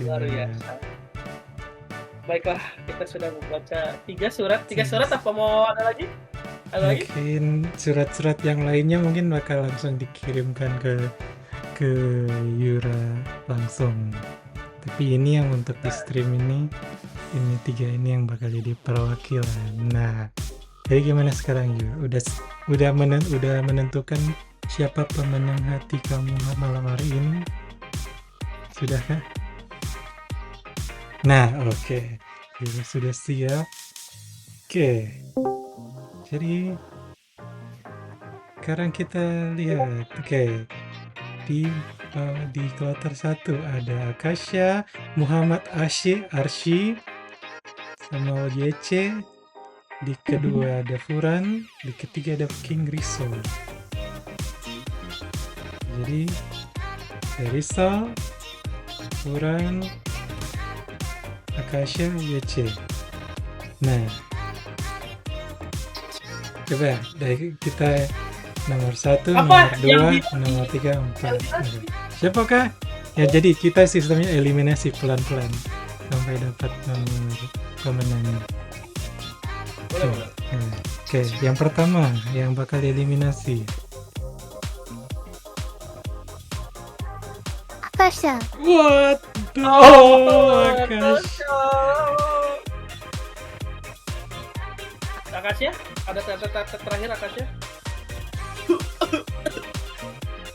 S2: Luar
S1: cinema.
S2: biasa. Baiklah, kita sudah membaca 3 surat. Apa mau ada lagi?
S1: Mungkin surat-surat yang lainnya mungkin bakal langsung dikirimkan ke Yura langsung. Tapi ini yang untuk di stream ini 3 ini yang bakal jadi perwakilan. Nah, jadi gimana sekarang Yura? Udah menentukan siapa pemenang hati kamu malam hari ini? Sudahkah? Nah, oke. Yura sudah siap. Oke. Jadi sekarang kita lihat, di kloter 1 ada Akasha, Muhammad Arsy, sama YC. Di kedua ada Furan, di ketiga ada King Rizal. Jadi Rizal, Furan, Akasha, YC. Nah, coba dari kita nomor 1, nomor 2, nomor 3, 4. Siapakah? Ya jadi kita sistemnya eliminasi pelan-pelan sampai dapat nomor pemenangnya. Oke, yang pertama yang bakal eliminasi
S4: Akasha.
S1: What?
S2: Akasha? Ada terakhir Akasha?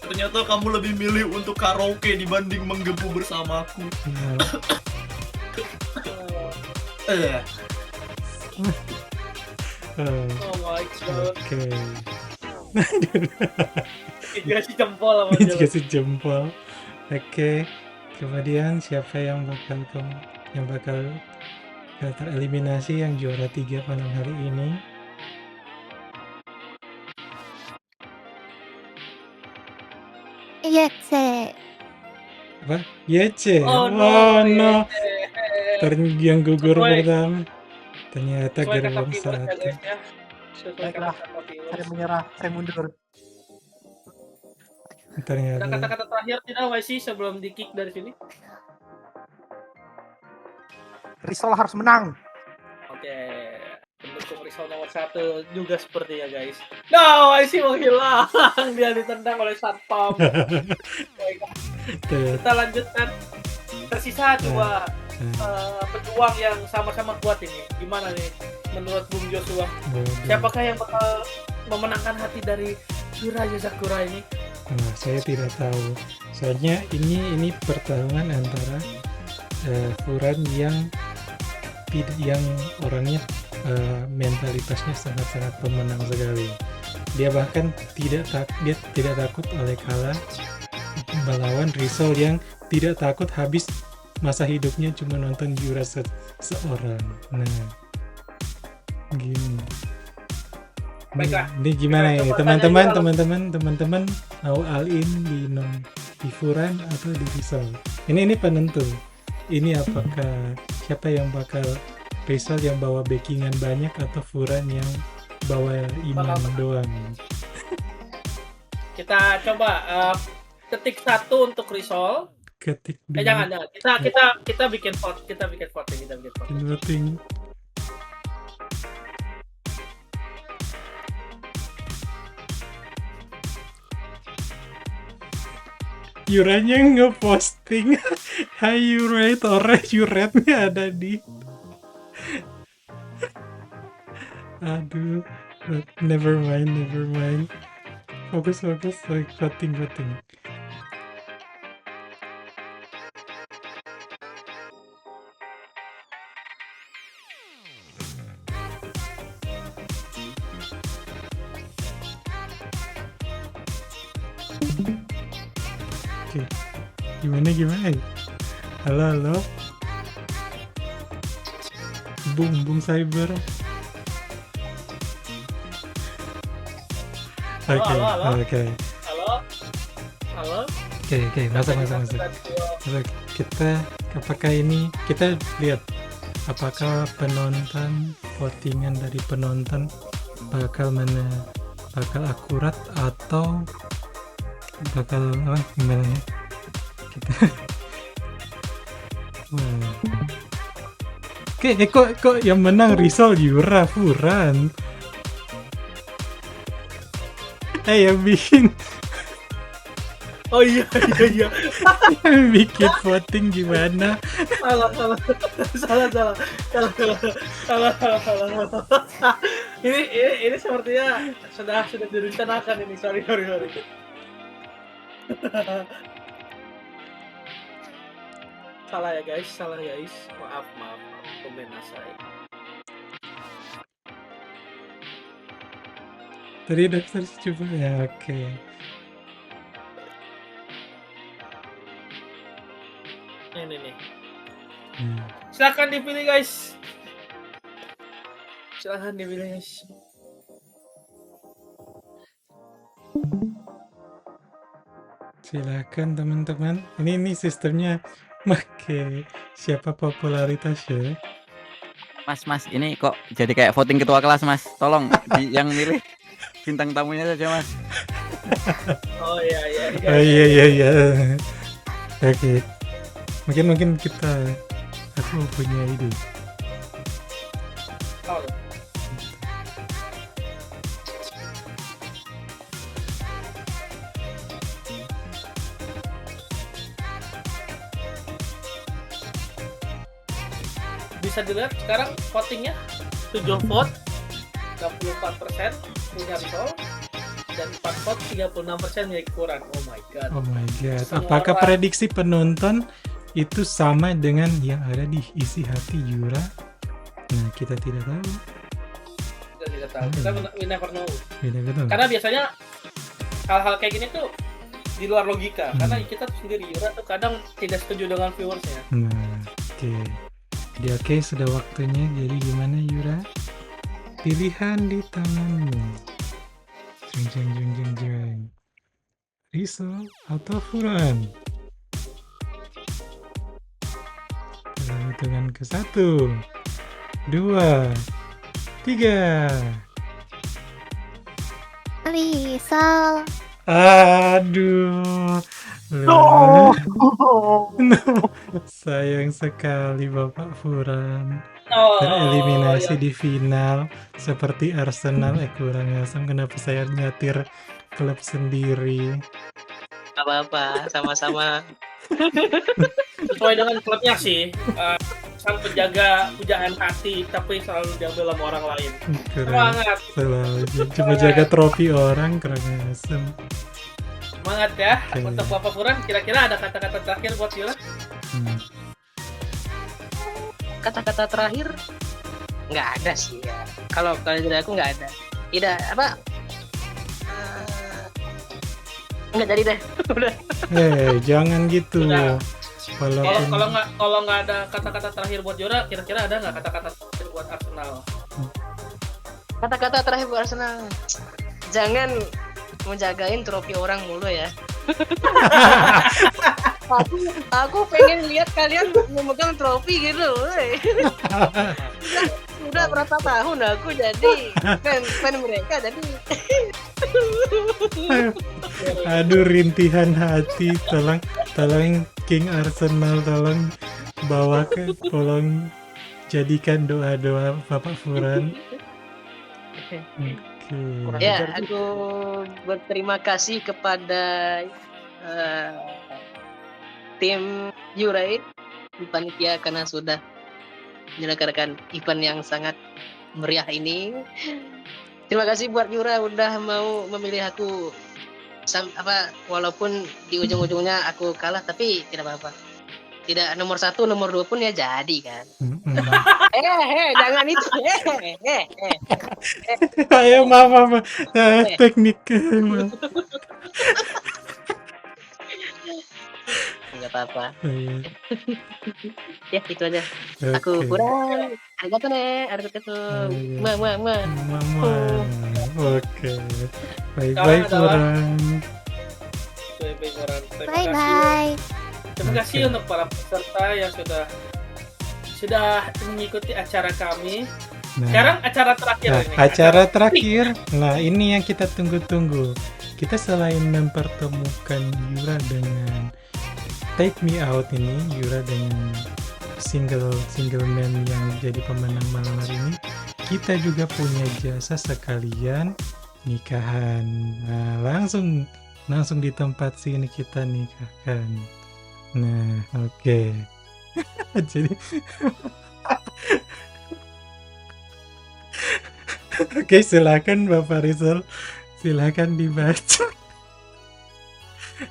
S7: Ternyata kamu lebih milih untuk karaoke dibanding menggebu bersamaku.
S2: Oh my god.
S1: Oke.
S2: Dikasih jempol sama dia.
S1: Dikasih jempol. Oke. Kemudian siapa yang bakal tereliminasi yang juara 3 pada hari ini?
S4: YC.
S1: Apa? YC.
S2: Oh no.
S1: Yang gugur
S2: Sesuai-
S1: pertama. Ternyata
S2: Sesuai kata
S1: gerbong
S2: viewers ya,
S1: 1.
S2: guys, ya. Sesuai
S6: Baiklah,
S2: kata viewers.
S6: saya menyerah, saya mundur.
S2: Ada
S1: Ternyata
S2: kata-kata terakhir tidak YC sebelum di kick dari sini?
S6: Rizal harus menang.
S2: Oke. Pendukung Rizal nomor 1 juga seperti ya guys. No, YC menghilang. Dia ditendang oleh satpam. Baiklah. Kita lanjutkan. Tersisa dua pejuang yang sama-sama kuat ini. Gimana nih menurut Bung Joshua? Siapakah yang bakal memenangkan hati dari Yura Yuzakura ini?
S1: Nah, saya tidak tahu. Soalnya ini pertarungan antara Furan yang orangnya mentalitasnya sangat-sangat pemenang sekali. Dia bahkan tidak takut oleh kalah melawan Rizal yang tidak takut habis masa hidupnya cuma nonton Yura seorang. Nah, gini.
S2: Baiklah.
S1: Ini gimana
S2: Kita
S1: ini
S2: coba
S1: teman-teman mau all in di Furan atau di Rizal? Ini penentu. Ini apakah siapa yang bakal Rizal yang bawa backingan banyak atau Furan yang bawa iman doang?
S2: Kita coba ketik 1 untuk Rizal.
S1: Ketik
S2: Jangan. Kita bikin vote. Kita bikin vote.
S1: voting. Yuranya ngeposting Hi Yura, Yuretnya ada di aduh, never mind, fokus like voting. Oke. Gimana? Halo. Bung Cyber. Oke.
S2: Halo.
S1: Oke, masuk. Apakah ini kita lihat apakah penonton votingan dari penonton bakal akurat atau bakal gimana ya? Kita kok yang menang Rizal Yura Furan. Yang bikin
S2: Oh iya.
S1: yang bikin voting gimana?
S2: Salah. Ini sepertinya sudah direncanakan ini. Sorry. Salah ya guys. Maaf. Komen saya.
S1: Tadi daftar coba ya, oke.
S2: Ini nih. Silakan dipilih guys.
S1: Silakan teman-teman. Ini sistemnya pakai siapa popularitasnya.
S5: Mas, ini kok jadi kayak voting ketua kelas, Mas. Tolong yang milih bintang tamunya saja, Mas.
S2: Oh iya.
S1: Oke. Mungkin aku punya ide.
S2: Oh. Bisa dilihat sekarang votingnya 7 vote 34% punya Rizal dan 4 vote 36% milik Furan. Oh my god.
S1: Apakah prediksi penonton itu sama dengan yang ada di isi hati Yura? Nah, kita tidak tahu.
S2: Kita we never know. Karena biasanya hal-hal kayak gini tuh di luar logika. Karena kita tuh sendiri Yura tuh kadang tidak setuju dengan viewersnya.
S1: Nah, oke. Jadi sudah waktunya. Jadi gimana Yura? Pilihan di tanganmu. Jeng. Rizal atau Furan? Dalam hitungan ke 1, 2, 3.
S4: Rizal.
S1: Aduh. No. Sayang sekali Bapak Furan. Tereliminasi di final seperti Arsenal. Kurang asam, kenapa saya nyatir klub sendiri?
S9: Gak apa-apa, sama-sama.
S2: Sesuai dengan klubnya sih. Sang penjaga pujaan hati tapi selalu diambil sama orang lain. Semangat.
S1: Selalu cuma jaga trofi orang, kurang asam.
S2: Semangat ya. Untuk Bapak Furan, kira-kira ada kata-kata terakhir buat Yura?
S9: Kata-kata terakhir nggak ada sih ya. Kalau dari aku nggak ada. Tidak apa? Nggak jadi deh. Udah.
S1: Jangan gitu.
S2: Kalau nggak ada kata-kata terakhir buat Yura, kira-kira ada nggak kata-kata terakhir buat Arsenal?
S9: Kata-kata terakhir buat Arsenal. Jangan menjagain trofi orang mulu ya. aku pengen lihat kalian memegang trofi gitu. Udah berapa tahun aku jadi fan mereka jadi.
S1: Aduh, rintihan hati. Tolong King Arsenal, tolong jadikan doa-doa Bapak Furan.
S9: Ya, aku berterima kasih kepada tim Yuraid di panitia karena sudah menyelenggarakan event yang sangat meriah ini. Terima kasih buat Yura udah mau memilih aku. Walaupun di ujung-ujungnya aku kalah, tapi tidak apa-apa. Tidak nomor 1, nomor 2 pun ya jadi kan. Jangan itu.
S1: Ayo maaf. Teknik.
S9: Nggak apa-apa.
S1: Iya.
S9: Ya itu aja. Aku
S1: Oke.
S9: kurang. Arigato ne, arigato.
S1: Iya.
S9: Muah.
S1: Mama. Oke. Bye
S2: Sekarang
S1: bye
S2: adalah
S1: kurang.
S2: Bye-bye, Moran. Terima
S4: Bye
S2: kasih.
S4: bye.
S2: Terima kasih
S1: Oke.
S2: untuk para peserta yang sudah mengikuti acara kami.
S1: Nah,
S2: Sekarang acara terakhir
S1: nah,
S2: ini.
S1: acara terakhir. Nah, ini yang kita tunggu-tunggu. Kita selain mempertemukan Yura dengan Take Me Out ini, Yura dengan single man yang jadi pemenang malam hari ini, kita juga punya jasa sekalian nikahan. Nah, langsung di tempat sini kita nikahkan. Nah, oke. Jadi oke, silakan Bapak Rizal, silakan dibaca.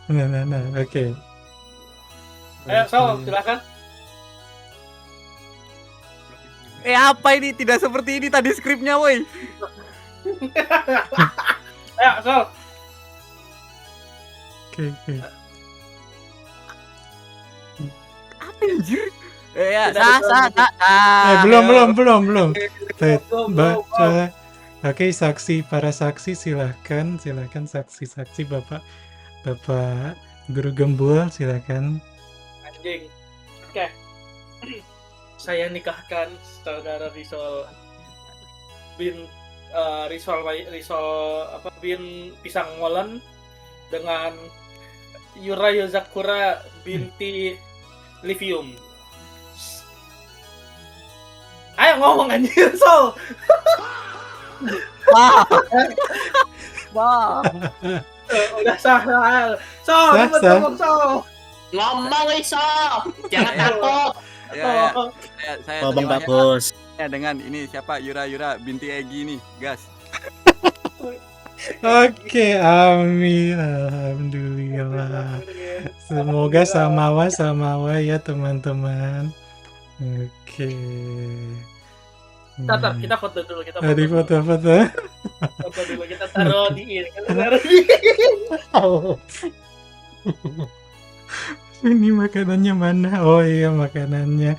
S1: Nah, oke.
S2: Ayo, Sol, silakan.
S5: Apa ini? Tidak seperti ini tadi skripnya, woi.
S2: Ayo, Sol.
S1: Oke.
S5: Apa anjir? Ya,
S1: Belum.
S2: Belum.
S1: Baca. Oke, para saksi silakan saksi Bapak Guru Gembul silakan.
S2: Anjing. Oke. Saya nikahkan saudara Rizal bin bin Pisang Molen dengan Yura Yozakura binti Livium. Ayo ngomong anjir, Sol.
S5: Wah.
S2: Udah sah. Sol,
S1: Sah.
S2: ngomong, Sol.
S9: Ngomong Sol. Jangan takut.
S5: Ya. Saya
S12: Bang
S5: terima
S12: Pak Bos.
S5: ya dengan ini siapa Yura binti Egi nih, gas.
S1: Oke, amin, alhamdulillah. Semoga samawa ya teman-teman. Oke.
S2: Bentar, kita foto dulu.
S1: Tadi foto-foto.
S2: Foto dulu, kita taruh di ini.
S1: Ini makanannya mana? Oh iya, makanannya.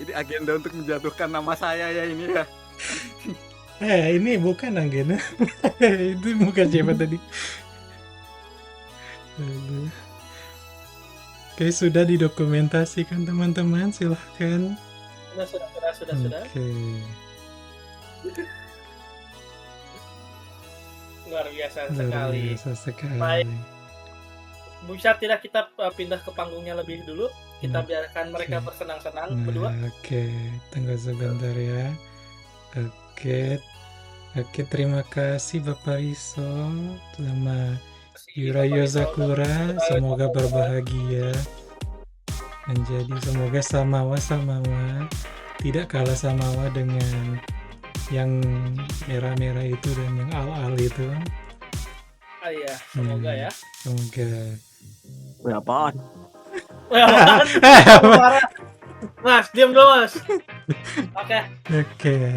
S5: Ini agenda untuk menjatuhkan nama saya ya ini ya.
S1: Ini bukan agenda. Itu bukan siapa tadi. Aduh. Oke, sudah didokumentasikan teman-teman, silahkan.
S2: Sudah.
S1: Oke.
S2: Luar biasa
S1: Luar
S2: sekali.
S1: biasa sekali.
S2: Baik. Bisa tidak kita pindah ke panggungnya lebih dulu? Kita biarkan mereka bersenang-senang berdua.
S1: Oke, tunggu sebentar ya. Oke, terima kasih Bapak Riso sama Yura Yozakura. Semoga berbahagia menjadi, semoga samawa tidak kalah samawa dengan yang merah-merah itu dan yang al-al itu.
S2: Iya, semoga ya.
S1: Semoga.
S5: Apaan?
S2: Mas, diam dulu, Mas. Oke.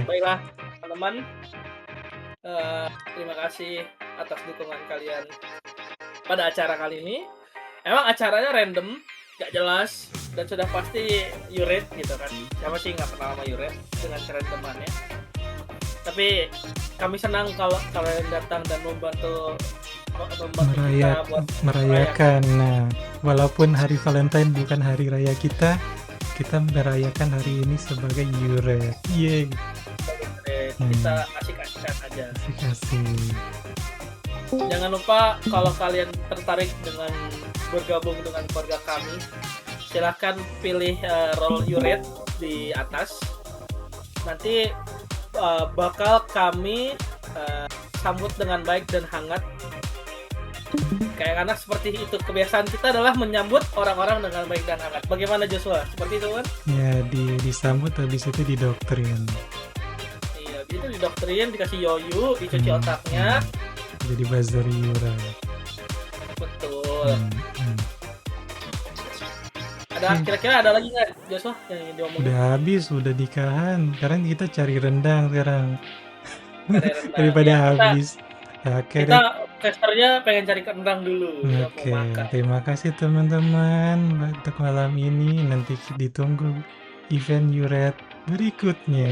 S2: Baiklah, teman-teman. Terima kasih atas dukungan kalian pada acara kali ini. Emang acaranya random, gak jelas, dan sudah pasti Yuret gitu kan. Siapa sih nggak kenal sama Yuret dengan kerandomannya. Tapi kami senang kalau kalian datang dan membantu kita buat
S1: merayakan. Nah, walaupun hari Valentine bukan hari raya kita merayakan hari ini sebagai Yuret. Yeay.
S2: Kita asik-asikan aja.
S1: Asik-asik.
S2: Jangan lupa kalau kalian tertarik dengan bergabung dengan keluarga kami, silahkan pilih role Yuret di atas. Nanti bakal kami sambut dengan baik dan hangat. Karena seperti itu kebiasaan kita adalah menyambut orang-orang dengan baik dan hangat. Bagaimana Joshua? Seperti itu kan?
S1: Ya, disambut habis itu didoktrin.
S2: Iya, itu didoktrin, dikasih yoyu, dicuci otaknya.
S1: Jadi buzzer Yura.
S2: Betul. Kira-kira ada lagi nggak Joshua yang ingin diomongin?
S1: Udah habis, udah nikahan. Sekarang kita cari rendang sekarang. Daripada
S2: Ya,
S1: habis. Ya,
S2: kita Casternya pengen cari kentang dulu, dia
S1: Oke,
S2: mau makan.
S1: terima kasih teman-teman untuk malam ini. Nanti ditunggu event Yuret berikutnya.